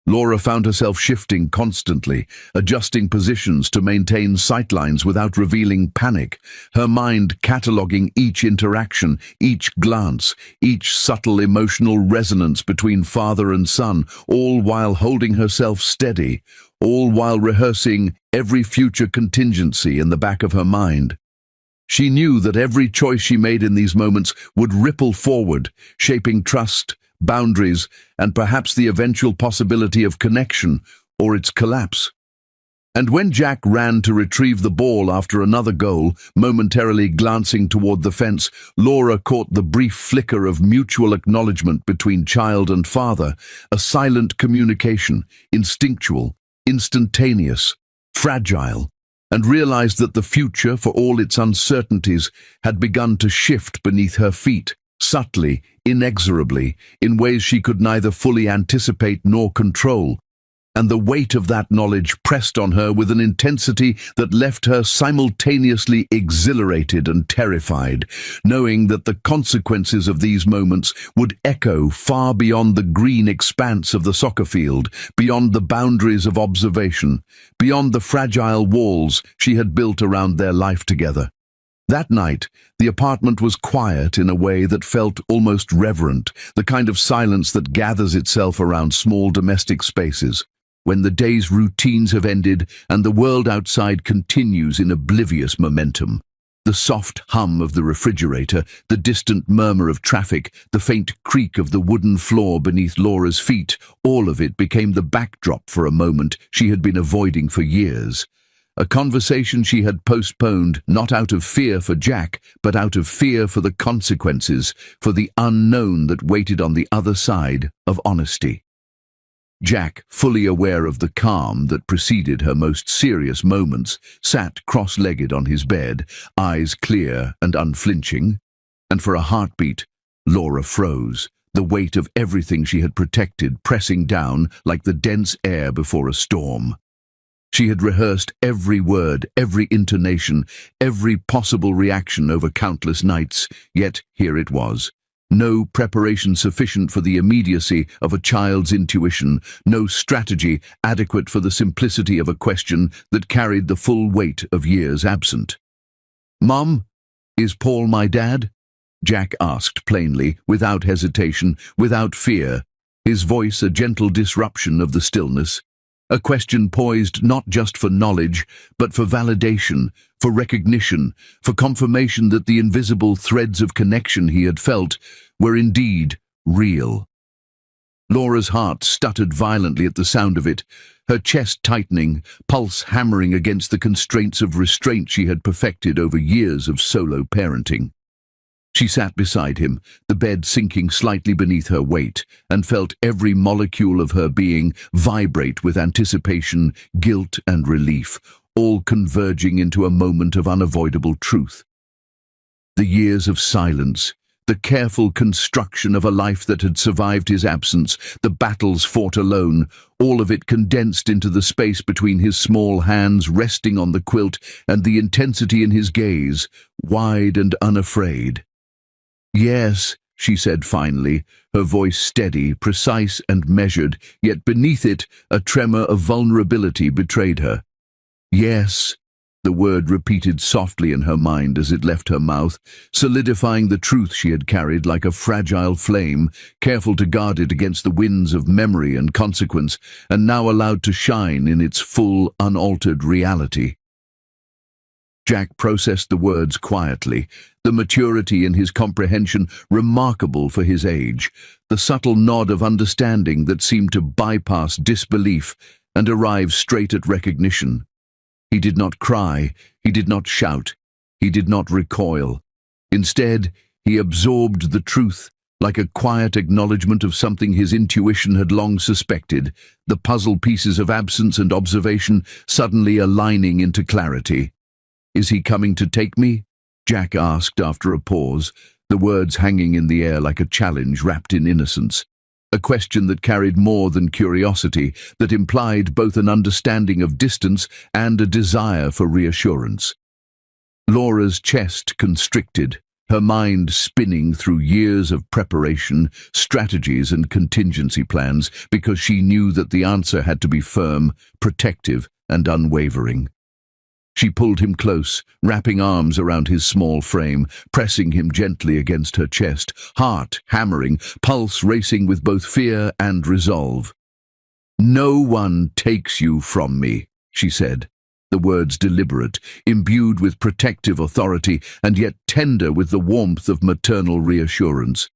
Laura found herself shifting constantly, adjusting positions to maintain sightlines without revealing panic, her mind cataloguing each interaction, each glance, each subtle emotional resonance between father and son, all while holding herself steady, all while rehearsing every future contingency in the back of her mind. She knew that every choice she made in these moments would ripple forward, shaping trust, boundaries, and perhaps the eventual possibility of connection or its collapse. And when Jack ran to retrieve the ball after another goal, momentarily glancing toward the fence, Laura caught the brief flicker of mutual acknowledgement between child and father, a silent communication, instinctual, instantaneous, fragile, and realized that the future, for all its uncertainties, had begun to shift beneath her feet, subtly, inexorably, in ways she could neither fully anticipate nor control. And the weight of that knowledge pressed on her with an intensity that left her simultaneously exhilarated and terrified, knowing that the consequences of these moments would echo far beyond the green expanse of the soccer field, beyond the boundaries of observation, beyond the fragile walls she had built around their life together. That night, the apartment was quiet in a way that felt almost reverent, the kind of silence that gathers itself around small domestic spaces, when the day's routines have ended and the world outside continues in oblivious momentum. The soft hum of the refrigerator, the distant murmur of traffic, the faint creak of the wooden floor beneath Laura's feet, all of it became the backdrop for a moment she had been avoiding for years. A conversation she had postponed, not out of fear for Jack, but out of fear for the consequences, for the unknown that waited on the other side of honesty. Jack, fully aware of the calm that preceded her most serious moments, sat cross-legged on his bed, eyes clear and unflinching. And for a heartbeat, Laura froze, the weight of everything she had protected pressing down like the dense air before a storm. She had rehearsed every word, every intonation, every possible reaction over countless nights, yet here it was. No preparation sufficient for the immediacy of a child's intuition, no strategy adequate for the simplicity of a question that carried the full weight of years absent. "Mom, is Paul my dad?" Jack asked plainly, without hesitation, without fear, his voice a gentle disruption of the stillness. A question poised not just for knowledge, but for validation, for recognition, for confirmation that the invisible threads of connection he had felt were indeed real. Laura's heart stuttered violently at the sound of it, her chest tightening, pulse hammering against the constraints of restraint she had perfected over years of solo parenting. She sat beside him, the bed sinking slightly beneath her weight, and felt every molecule of her being vibrate with anticipation, guilt, and relief, all converging into a moment of unavoidable truth. The years of silence, the careful construction of a life that had survived his absence, the battles fought alone, all of it condensed into the space between his small hands resting on the quilt and the intensity in his gaze, wide and unafraid. "Yes," she said finally, her voice steady, precise and measured, yet beneath it a tremor of vulnerability betrayed her. "Yes," the word repeated softly in her mind as it left her mouth, solidifying the truth she had carried like a fragile flame, careful to guard it against the winds of memory and consequence, and now allowed to shine in its full, unaltered reality. Jack processed the words quietly, the maturity in his comprehension remarkable for his age, the subtle nod of understanding that seemed to bypass disbelief and arrive straight at recognition. He did not cry, he did not shout, he did not recoil. Instead, he absorbed the truth, like a quiet acknowledgement of something his intuition had long suspected, the puzzle pieces of absence and observation suddenly aligning into clarity. "Is he coming to take me?" Jack asked after a pause, the words hanging in the air like a challenge wrapped in innocence. A question that carried more than curiosity, that implied both an understanding of distance and a desire for reassurance. Laura's chest constricted, her mind spinning through years of preparation, strategies and contingency plans, because she knew that the answer had to be firm, protective and unwavering. She pulled him close, wrapping arms around his small frame, pressing him gently against her chest, heart hammering, pulse racing with both fear and resolve. "No one takes you from me," she said, the words deliberate, imbued with protective authority, and yet tender with the warmth of maternal reassurance.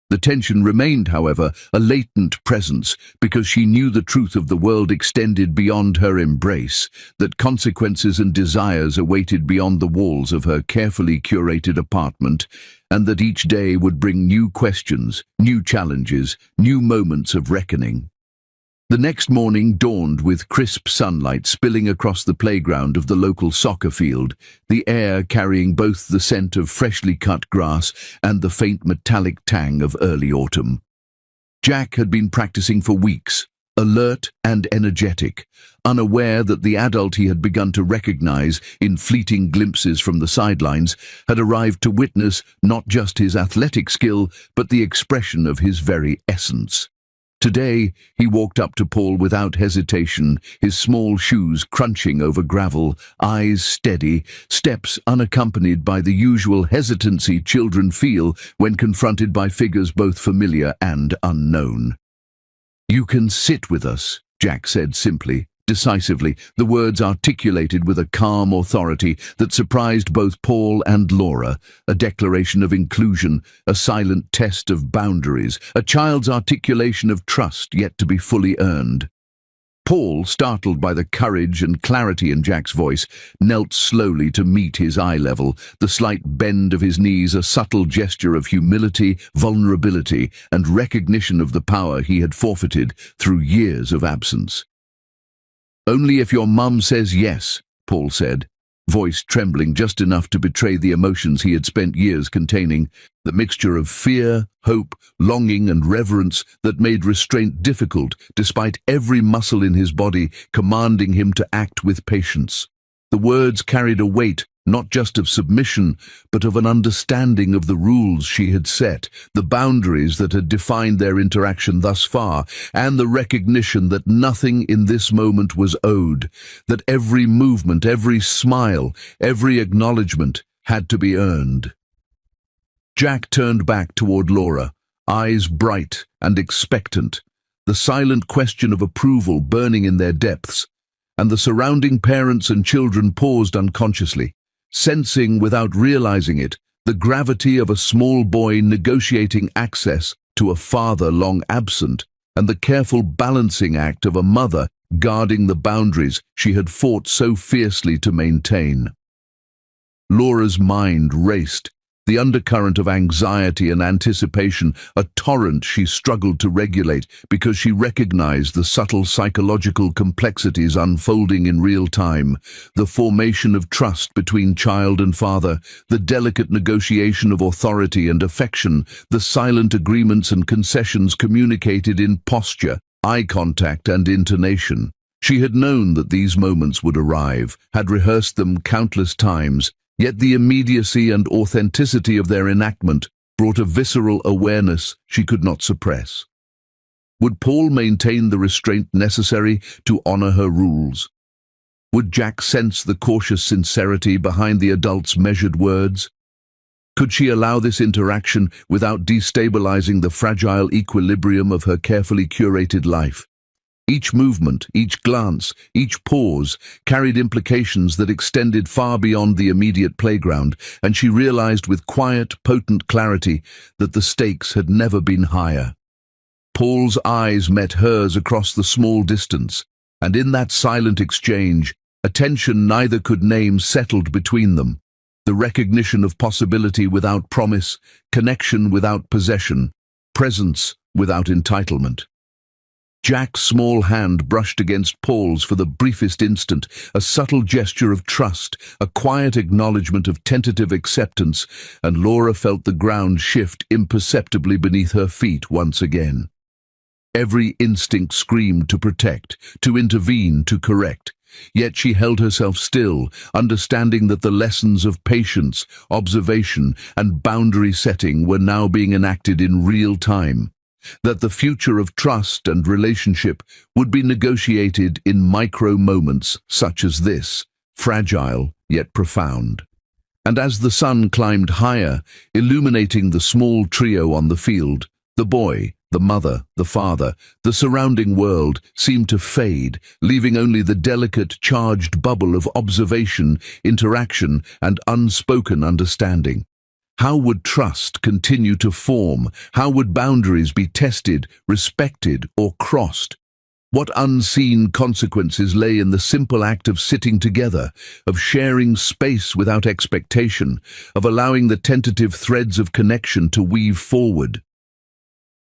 The tension remained, however, a latent presence, because she knew the truth of the world extended beyond her embrace, that consequences and desires awaited beyond the walls of her carefully curated apartment, and that each day would bring new questions, new challenges, new moments of reckoning. The next morning dawned with crisp sunlight spilling across the playground of the local soccer field, the air carrying both the scent of freshly cut grass and the faint metallic tang of early autumn. Jack had been practicing for weeks, alert and energetic, unaware that the adult he had begun to recognize in fleeting glimpses from the sidelines had arrived to witness not just his athletic skill, but the expression of his very essence. Today, he walked up to Paul without hesitation, his small shoes crunching over gravel, eyes steady, steps unaccompanied by the usual hesitancy children feel when confronted by figures both familiar and unknown. "You can sit with us," Jack said simply, decisively, the words articulated with a calm authority that surprised both Paul and Laura, a declaration of inclusion, a silent test of boundaries, a child's articulation of trust yet to be fully earned. Paul, startled by the courage and clarity in Jack's voice, knelt slowly to meet his eye level, the slight bend of his knees a subtle gesture of humility, vulnerability, and recognition of the power he had forfeited through years of absence. "Only if your mum says yes," Paul said, voice trembling just enough to betray the emotions he had spent years containing, the mixture of fear, hope, longing and reverence that made restraint difficult despite every muscle in his body commanding him to act with patience. The words carried a weight not just of submission, but of an understanding of the rules she had set, the boundaries that had defined their interaction thus far, and the recognition that nothing in this moment was owed, that every movement, every smile, every acknowledgement had to be earned. Jack turned back toward Laura, eyes bright and expectant, the silent question of approval burning in their depths, and the surrounding parents and children paused unconsciously, sensing without realizing it the gravity of a small boy negotiating access to a father long absent, and the careful balancing act of a mother guarding the boundaries she had fought so fiercely to maintain. Laura's mind raced, the undercurrent of anxiety and anticipation, a torrent she struggled to regulate because she recognized the subtle psychological complexities unfolding in real time, the formation of trust between child and father, the delicate negotiation of authority and affection, the silent agreements and concessions communicated in posture, eye contact and intonation. She had known that these moments would arrive, had rehearsed them countless times, yet the immediacy and authenticity of their enactment brought a visceral awareness she could not suppress. Would Paul maintain the restraint necessary to honor her rules? Would Jack sense the cautious sincerity behind the adult's measured words? Could she allow this interaction without destabilizing the fragile equilibrium of her carefully curated life? Each movement, each glance, each pause carried implications that extended far beyond the immediate playground, and she realized with quiet, potent clarity that the stakes had never been higher. Paul's eyes met hers across the small distance, and in that silent exchange, a tension neither could name settled between them. The recognition of possibility without promise, connection without possession, presence without entitlement. Jack's small hand brushed against Paul's for the briefest instant, a subtle gesture of trust, a quiet acknowledgement of tentative acceptance, and Laura felt the ground shift imperceptibly beneath her feet once again. Every instinct screamed to protect, to intervene, to correct. Yet she held herself still, understanding that the lessons of patience, observation, and boundary setting were now being enacted in real time. That the future of trust and relationship would be negotiated in micro moments such as this, fragile yet profound. And as the sun climbed higher, illuminating the small trio on the field, the boy, the mother, the father, the surrounding world seemed to fade, leaving only the delicate, charged bubble of observation, interaction, and unspoken understanding. How would trust continue to form? How would boundaries be tested, respected, or crossed? What unseen consequences lay in the simple act of sitting together, of sharing space without expectation, of allowing the tentative threads of connection to weave forward?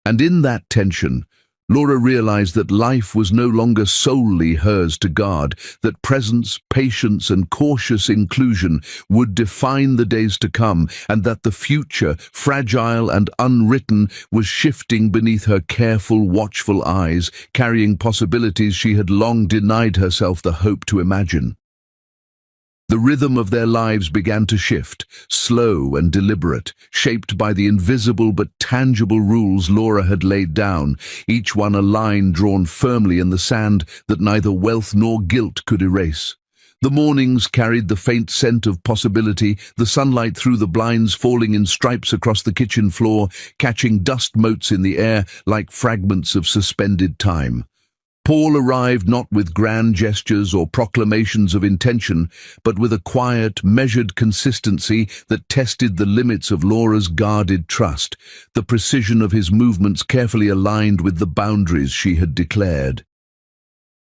And in that tension, Laura realized that life was no longer solely hers to guard, that presence, patience, and cautious inclusion would define the days to come, and that the future, fragile and unwritten, was shifting beneath her careful, watchful eyes, carrying possibilities she had long denied herself the hope to imagine. The rhythm of their lives began to shift, slow and deliberate, shaped by the invisible but tangible rules Laura had laid down, each one a line drawn firmly in the sand that neither wealth nor guilt could erase. The mornings carried the faint scent of possibility, the sunlight through the blinds falling in stripes across the kitchen floor, catching dust motes in the air like fragments of suspended time. Paul arrived not with grand gestures or proclamations of intention, but with a quiet, measured consistency that tested the limits of Laura's guarded trust, the precision of his movements carefully aligned with the boundaries she had declared.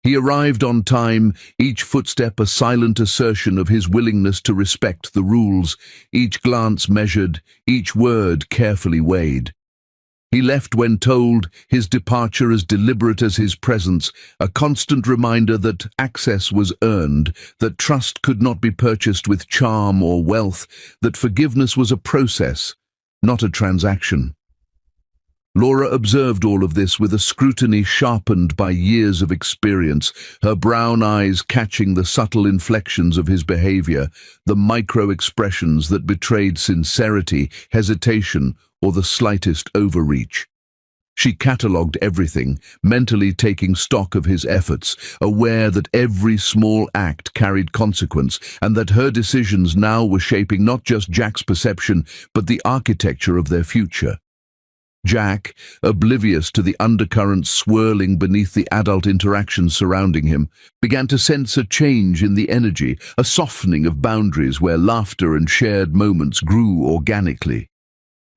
He arrived on time, each footstep a silent assertion of his willingness to respect the rules, each glance measured, each word carefully weighed. He left when told, his departure as deliberate as his presence, a constant reminder that access was earned, that trust could not be purchased with charm or wealth, that forgiveness was a process, not a transaction. Laura observed all of this with a scrutiny sharpened by years of experience, her brown eyes catching the subtle inflections of his behavior, the micro-expressions that betrayed sincerity, hesitation, or the slightest overreach. She catalogued everything, mentally taking stock of his efforts, aware that every small act carried consequence and that her decisions now were shaping not just Jack's perception, but the architecture of their future. Jack, oblivious to the undercurrents swirling beneath the adult interactions surrounding him, began to sense a change in the energy, a softening of boundaries where laughter and shared moments grew organically.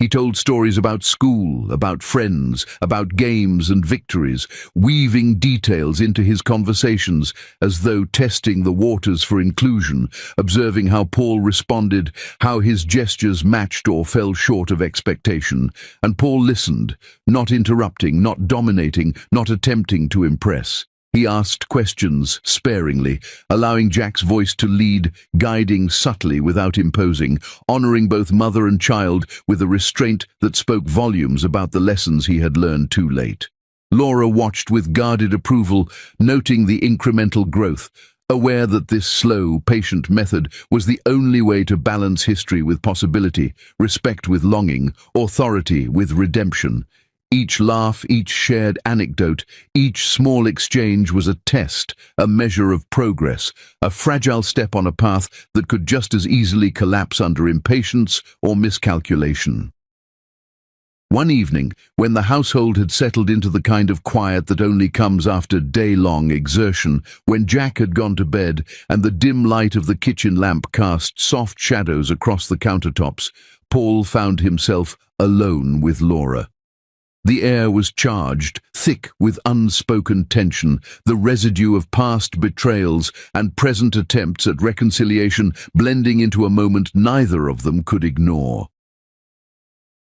He told stories about school, about friends, about games and victories, weaving details into his conversations as though testing the waters for inclusion, observing how Paul responded, how his gestures matched or fell short of expectation. And Paul listened, not interrupting, not dominating, not attempting to impress. He asked questions sparingly, allowing Jack's voice to lead, guiding subtly without imposing, honoring both mother and child with a restraint that spoke volumes about the lessons he had learned too late. Laura watched with guarded approval, noting the incremental growth, aware that this slow, patient method was the only way to balance history with possibility, respect with longing, authority with redemption. Each laugh, each shared anecdote, each small exchange was a test, a measure of progress, a fragile step on a path that could just as easily collapse under impatience or miscalculation. One evening, when the household had settled into the kind of quiet that only comes after day-long exertion, when Jack had gone to bed and the dim light of the kitchen lamp cast soft shadows across the countertops, Paul found himself alone with Laura. The air was charged, thick with unspoken tension, the residue of past betrayals and present attempts at reconciliation blending into a moment neither of them could ignore.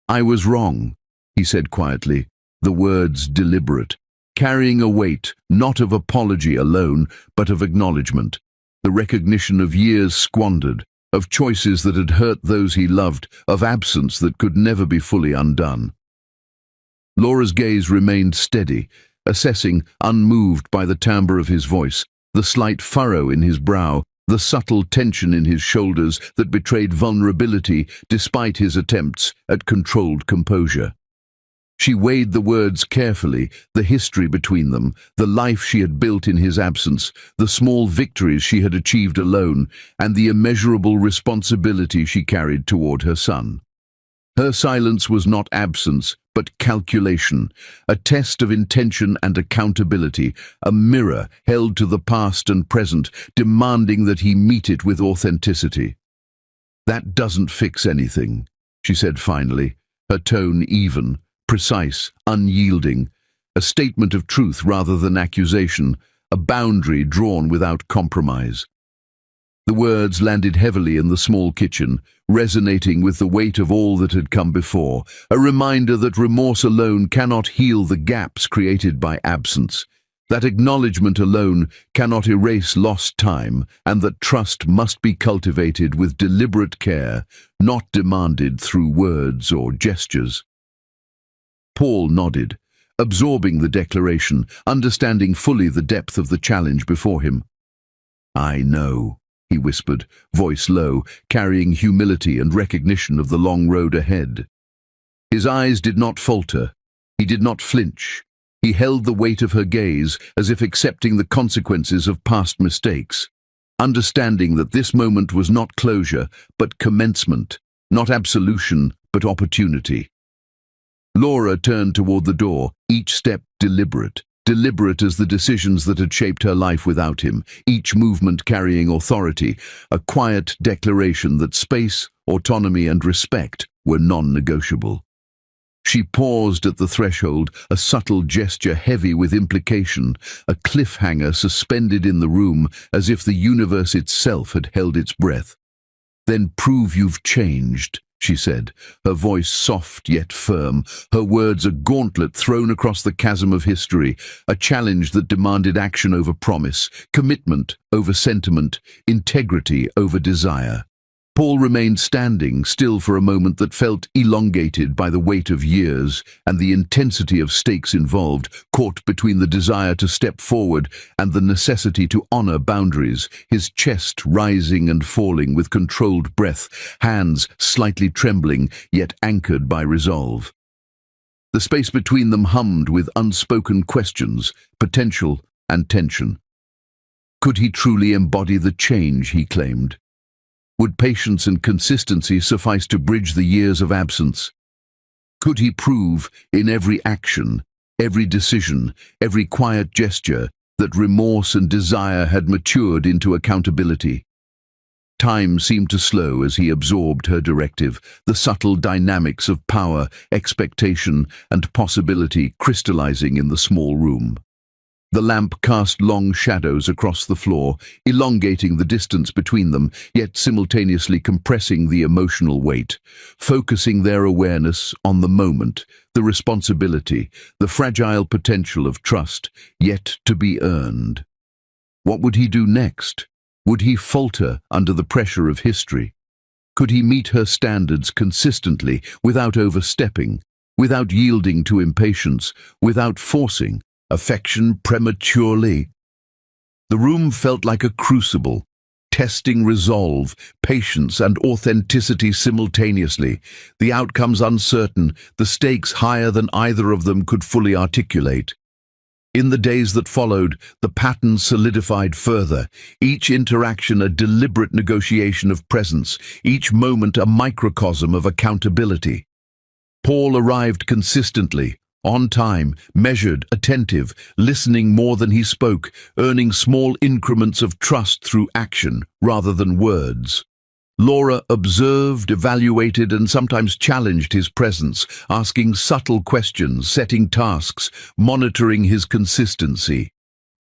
"I was wrong," he said quietly, the words deliberate, carrying a weight not of apology alone, but of acknowledgement, the recognition of years squandered, of choices that had hurt those he loved, of absence that could never be fully undone. Laura's gaze remained steady, assessing, unmoved by the timbre of his voice, the slight furrow in his brow, the subtle tension in his shoulders that betrayed vulnerability despite his attempts at controlled composure. She weighed the words carefully, the history between them, the life she had built in his absence, the small victories she had achieved alone, and the immeasurable responsibility she carried toward her son. Her silence was not absence, but calculation, a test of intention and accountability, a mirror held to the past and present, demanding that he meet it with authenticity. "That doesn't fix anything," she said finally, her tone even, precise, unyielding, a statement of truth rather than accusation, a boundary drawn without compromise. The words landed heavily in the small kitchen, resonating with the weight of all that had come before, a reminder that remorse alone cannot heal the gaps created by absence, that acknowledgement alone cannot erase lost time, and that trust must be cultivated with deliberate care, not demanded through words or gestures. Paul nodded, absorbing the declaration, understanding fully the depth of the challenge before him. "I know," he whispered, voice low, carrying humility and recognition of the long road ahead. His eyes did not falter. He did not flinch. He held the weight of her gaze as if accepting the consequences of past mistakes, understanding that this moment was not closure, but commencement, not absolution, but opportunity. Laura turned toward the door, each step deliberate, deliberate as the decisions that had shaped her life without him, each movement carrying authority, a quiet declaration that space, autonomy, and respect were non-negotiable. She paused at the threshold, a subtle gesture heavy with implication, a cliffhanger suspended in the room as if the universe itself had held its breath. "Then prove you've changed," she said, her voice soft yet firm, her words a gauntlet thrown across the chasm of history, a challenge that demanded action over promise, commitment over sentiment, integrity over desire. Paul remained standing, still for a moment that felt elongated by the weight of years and the intensity of stakes involved, caught between the desire to step forward and the necessity to honor boundaries, his chest rising and falling with controlled breath, hands slightly trembling, yet anchored by resolve. The space between them hummed with unspoken questions, potential and tension. Could he truly embody the change he claimed? Would patience and consistency suffice to bridge the years of absence? Could he prove, in every action, every decision, every quiet gesture, that remorse and desire had matured into accountability? Time seemed to slow as he absorbed her directive, the subtle dynamics of power, expectation, and possibility crystallizing in the small room. The lamp cast long shadows across the floor, elongating the distance between them, yet simultaneously compressing the emotional weight, focusing their awareness on the moment, the responsibility, the fragile potential of trust, yet to be earned. What would he do next? Would he falter under the pressure of history? Could he meet her standards consistently, without overstepping, without yielding to impatience, without forcing affection prematurely? The room felt like a crucible, testing resolve, patience, and authenticity simultaneously, the outcomes uncertain, the stakes higher than either of them could fully articulate. In the days that followed, the pattern solidified further, each interaction a deliberate negotiation of presence, each moment a microcosm of accountability. Paul arrived consistently, on time, measured, attentive, listening more than he spoke, earning small increments of trust through action rather than words. Laura observed, evaluated, and sometimes challenged his presence, asking subtle questions, setting tasks, monitoring his consistency.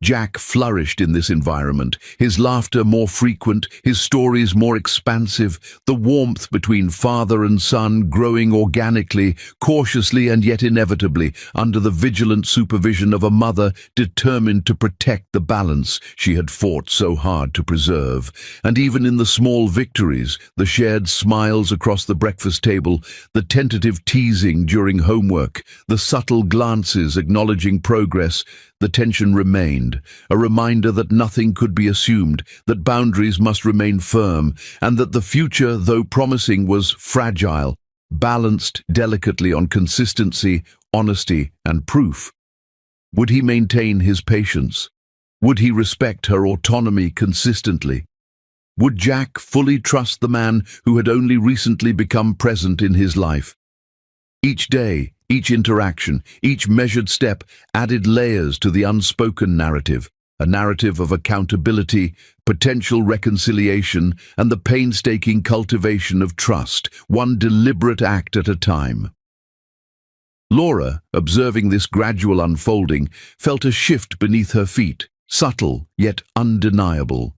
Jack flourished in this environment, his laughter more frequent, his stories more expansive, the warmth between father and son growing organically, cautiously and yet inevitably, under the vigilant supervision of a mother determined to protect the balance she had fought so hard to preserve. And even in the small victories, the shared smiles across the breakfast table, the tentative teasing during homework, the subtle glances acknowledging progress, the tension remained, a reminder that nothing could be assumed, that boundaries must remain firm, and that the future, though promising, was fragile, balanced delicately on consistency, honesty, and proof. Would he maintain his patience? Would he respect her autonomy consistently? Would Jack fully trust the man who had only recently become present in his life? Each day, each interaction, each measured step added layers to the unspoken narrative, a narrative of accountability, potential reconciliation, and the painstaking cultivation of trust, one deliberate act at a time. Laura, observing this gradual unfolding, felt a shift beneath her feet, subtle yet undeniable.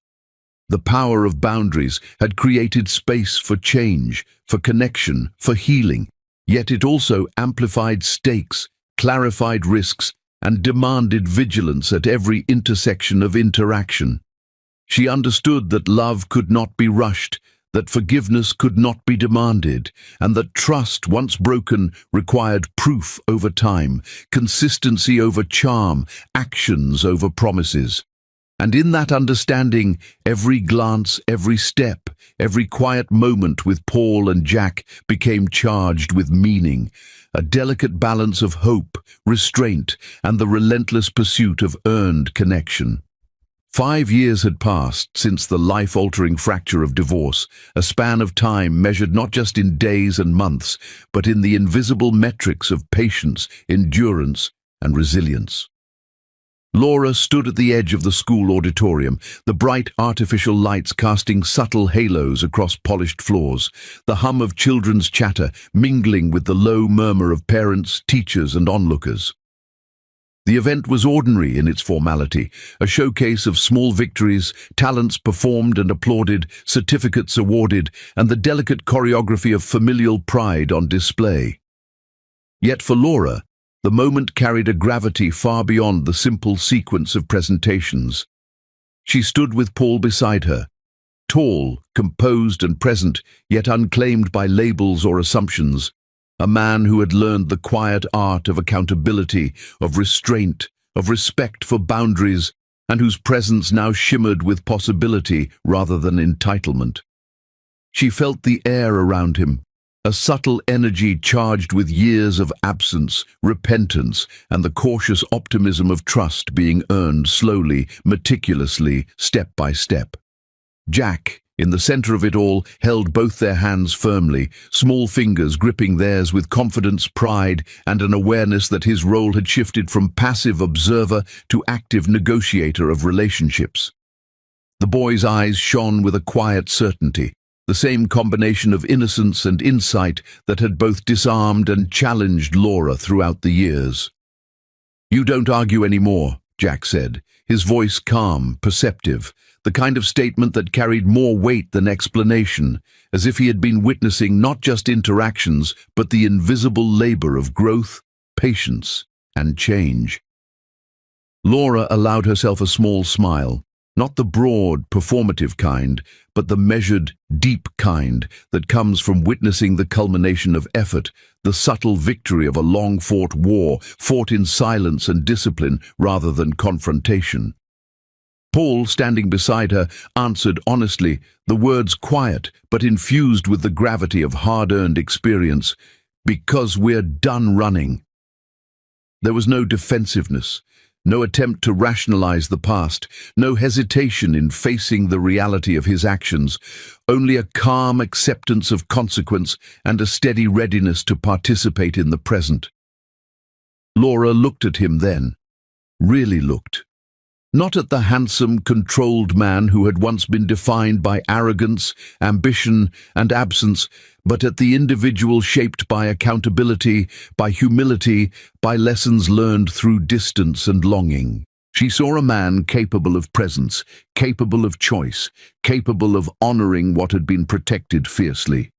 The power of boundaries had created space for change, for connection, for healing. Yet it also amplified stakes, clarified risks, and demanded vigilance at every intersection of interaction. She understood that love could not be rushed, that forgiveness could not be demanded, and that trust, once broken, required proof over time, consistency over charm, actions over promises. And in that understanding, every glance, every step, every quiet moment with Paul and Jack became charged with meaning, a delicate balance of hope, restraint, and the relentless pursuit of earned connection. 5 years had passed since the life-altering fracture of divorce, a span of time measured not just in days and months, but in the invisible metrics of patience, endurance, and resilience. Laura stood at the edge of the school auditorium, the bright artificial lights casting subtle halos across polished floors, the hum of children's chatter mingling with the low murmur of parents, teachers, and onlookers. The event was ordinary in its formality, a showcase of small victories, talents performed and applauded, certificates awarded, and the delicate choreography of familial pride on display. Yet for Laura, the moment carried a gravity far beyond the simple sequence of presentations. She stood with Paul beside her, tall, composed and present, yet unclaimed by labels or assumptions, a man who had learned the quiet art of accountability, of restraint, of respect for boundaries, and whose presence now shimmered with possibility rather than entitlement. She felt the air around him, a subtle energy charged with years of absence, repentance, and the cautious optimism of trust being earned slowly, meticulously, step by step. Jack, in the center of it all, held both their hands firmly, small fingers gripping theirs with confidence, pride, and an awareness that his role had shifted from passive observer to active negotiator of relationships. The boy's eyes shone with a quiet certainty, the same combination of innocence and insight that had both disarmed and challenged Laura throughout the years. "You don't argue anymore," Jack said, his voice calm, perceptive, the kind of statement that carried more weight than explanation, as if he had been witnessing not just interactions, but the invisible labor of growth, patience, and change. Laura allowed herself a small smile, not the broad, performative kind, but the measured, deep kind that comes from witnessing the culmination of effort, the subtle victory of a long-fought war, fought in silence and discipline rather than confrontation. Paul, standing beside her, answered honestly, the words quiet but infused with the gravity of hard-earned experience, "Because we're done running." There was no defensiveness, no attempt to rationalize the past, no hesitation in facing the reality of his actions, only a calm acceptance of consequence and a steady readiness to participate in the present. Laura looked at him then, really looked. Not at the handsome, controlled man who had once been defined by arrogance, ambition, and absence, but at the individual shaped by accountability, by humility, by lessons learned through distance and longing. She saw a man capable of presence, capable of choice, capable of honoring what had been protected fiercely.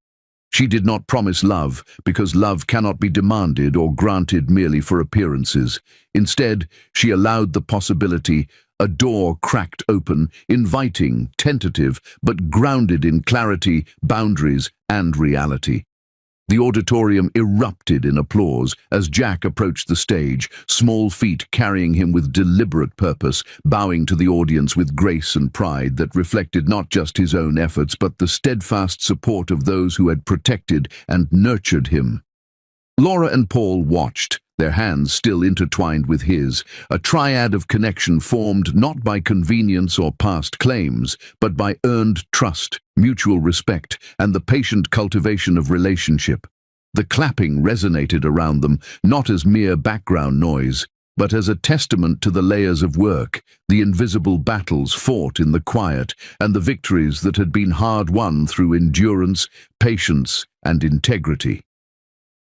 She did not promise love, because love cannot be demanded or granted merely for appearances. Instead, she allowed the possibility, a door cracked open, inviting, tentative, but grounded in clarity, boundaries, and reality. The auditorium erupted in applause as Jack approached the stage, small feet carrying him with deliberate purpose, bowing to the audience with grace and pride that reflected not just his own efforts but the steadfast support of those who had protected and nurtured him. Laura and Paul watched, their hands still intertwined with his, a triad of connection formed not by convenience or past claims, but by earned trust, mutual respect, and the patient cultivation of relationship. The clapping resonated around them, not as mere background noise, but as a testament to the layers of work, the invisible battles fought in the quiet, and the victories that had been hard-won through endurance, patience, and integrity.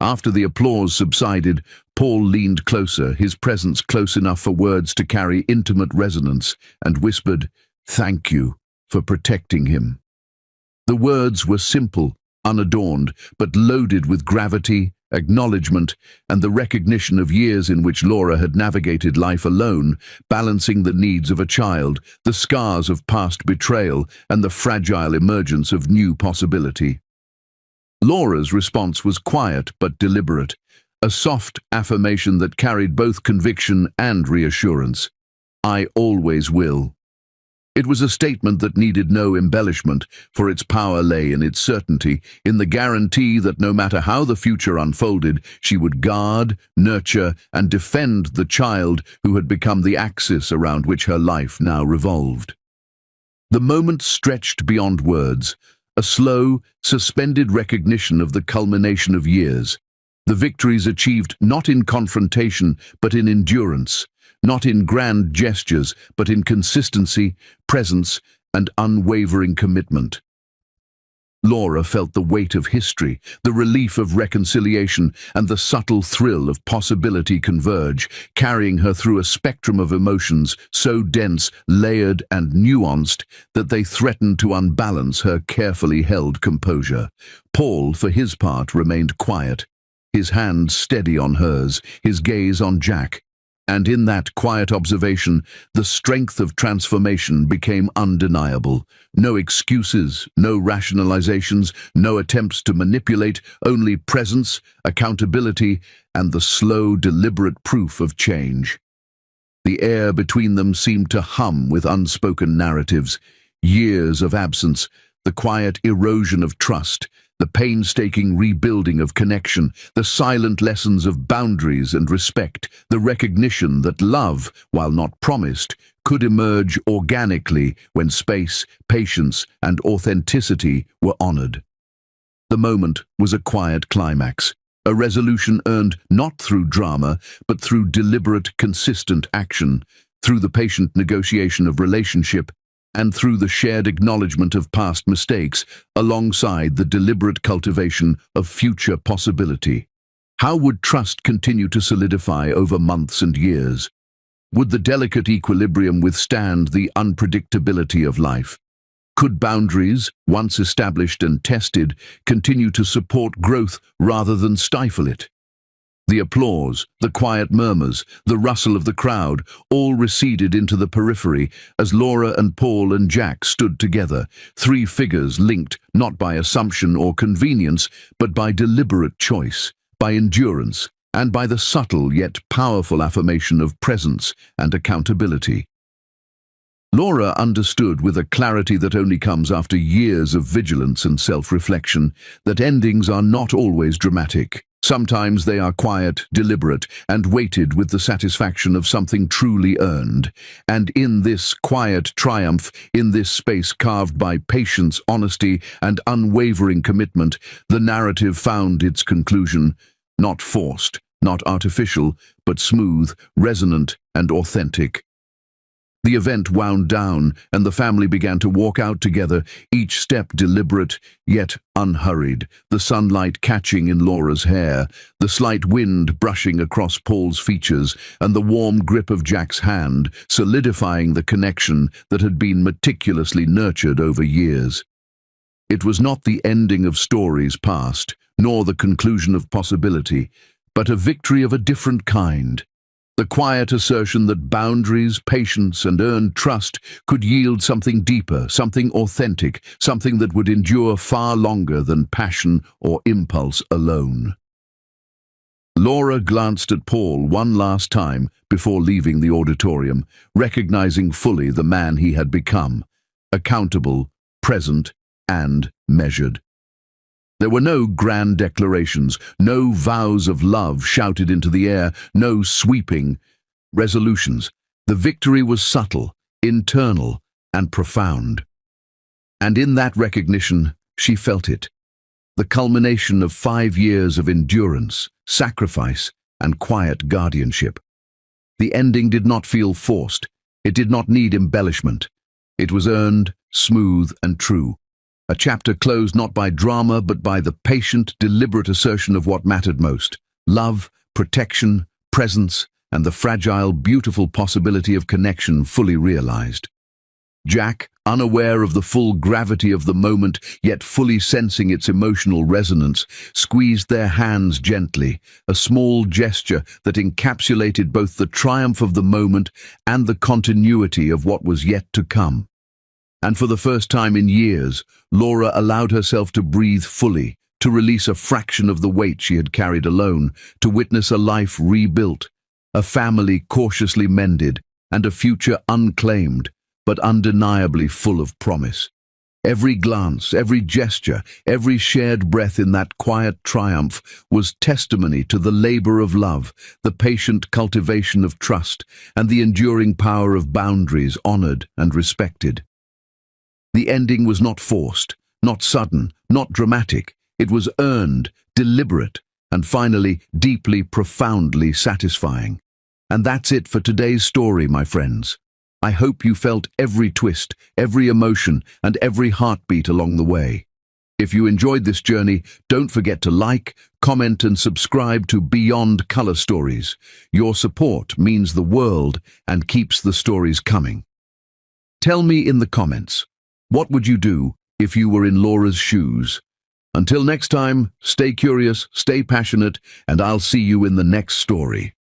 After the applause subsided, Paul leaned closer, his presence close enough for words to carry intimate resonance, and whispered, "Thank you for protecting him." The words were simple, unadorned, but loaded with gravity, acknowledgement, and the recognition of years in which Laura had navigated life alone, balancing the needs of a child, the scars of past betrayal, and the fragile emergence of new possibility. Laura's response was quiet but deliberate, a soft affirmation that carried both conviction and reassurance. "I always will." It was a statement that needed no embellishment, for its power lay in its certainty, in the guarantee that no matter how the future unfolded, she would guard, nurture, and defend the child who had become the axis around which her life now revolved. The moment stretched beyond words, a slow, suspended recognition of the culmination of years, the victories achieved not in confrontation but in endurance, not in grand gestures, but in consistency, presence, and unwavering commitment. Laura felt the weight of history, the relief of reconciliation, and the subtle thrill of possibility converge, carrying her through a spectrum of emotions so dense, layered, and nuanced that they threatened to unbalance her carefully held composure. Paul, for his part, remained quiet, his hand steady on hers, his gaze on Jack. And in that quiet observation, the strength of transformation became undeniable. No excuses, no rationalizations, no attempts to manipulate, only presence, accountability, and the slow, deliberate proof of change. The air between them seemed to hum with unspoken narratives, years of absence, the quiet erosion of trust, the painstaking rebuilding of connection, the silent lessons of boundaries and respect, the recognition that love, while not promised, could emerge organically when space, patience, and authenticity were honored. The moment was a quiet climax, a resolution earned not through drama, but through deliberate, consistent action, through the patient negotiation of relationship, and through the shared acknowledgement of past mistakes, alongside the deliberate cultivation of future possibility. How would trust continue to solidify over months and years? Would the delicate equilibrium withstand the unpredictability of life? Could boundaries, once established and tested, continue to support growth rather than stifle it? The applause, the quiet murmurs, the rustle of the crowd, all receded into the periphery as Laura and Paul and Jack stood together, three figures linked not by assumption or convenience, but by deliberate choice, by endurance, and by the subtle yet powerful affirmation of presence and accountability. Laura understood with a clarity that only comes after years of vigilance and self-reflection that endings are not always dramatic. Sometimes they are quiet, deliberate, and weighted with the satisfaction of something truly earned. And in this quiet triumph, in this space carved by patience, honesty, and unwavering commitment, the narrative found its conclusion, not forced, not artificial, but smooth, resonant, and authentic. The event wound down, and the family began to walk out together, each step deliberate, yet unhurried, the sunlight catching in Laura's hair, the slight wind brushing across Paul's features, and the warm grip of Jack's hand, solidifying the connection that had been meticulously nurtured over years. It was not the ending of stories past, nor the conclusion of possibility, but a victory of a different kind. The quiet assertion that boundaries, patience, and earned trust could yield something deeper, something authentic, something that would endure far longer than passion or impulse alone. Laura glanced at Paul one last time before leaving the auditorium, recognizing fully the man he had become, accountable, present, and measured. There were no grand declarations, no vows of love shouted into the air, no sweeping resolutions. The victory was subtle, internal, and profound. And in that recognition, she felt it. The culmination of 5 years of endurance, sacrifice, and quiet guardianship. The ending did not feel forced. It did not need embellishment. It was earned, smooth, and true. A chapter closed not by drama, but by the patient, deliberate assertion of what mattered most: love, protection, presence, and the fragile, beautiful possibility of connection fully realized. Jack, unaware of the full gravity of the moment, yet fully sensing its emotional resonance, squeezed their hands gently, a small gesture that encapsulated both the triumph of the moment and the continuity of what was yet to come. And for the first time in years, Laura allowed herself to breathe fully, to release a fraction of the weight she had carried alone, to witness a life rebuilt, a family cautiously mended, and a future unclaimed, but undeniably full of promise. Every glance, every gesture, every shared breath in that quiet triumph was testimony to the labor of love, the patient cultivation of trust, and the enduring power of boundaries honored and respected. The ending was not forced, not sudden, not dramatic. It was earned, deliberate, and finally deeply, profoundly satisfying. And that's it for today's story, my friends. I hope you felt every twist, every emotion, and every heartbeat along the way. If you enjoyed this journey, don't forget to like, comment, and subscribe to Beyond Color Stories. Your support means the world and keeps the stories coming. Tell me in the comments, what would you do if you were in Laura's shoes? Until next time, stay curious, stay passionate, and I'll see you in the next story.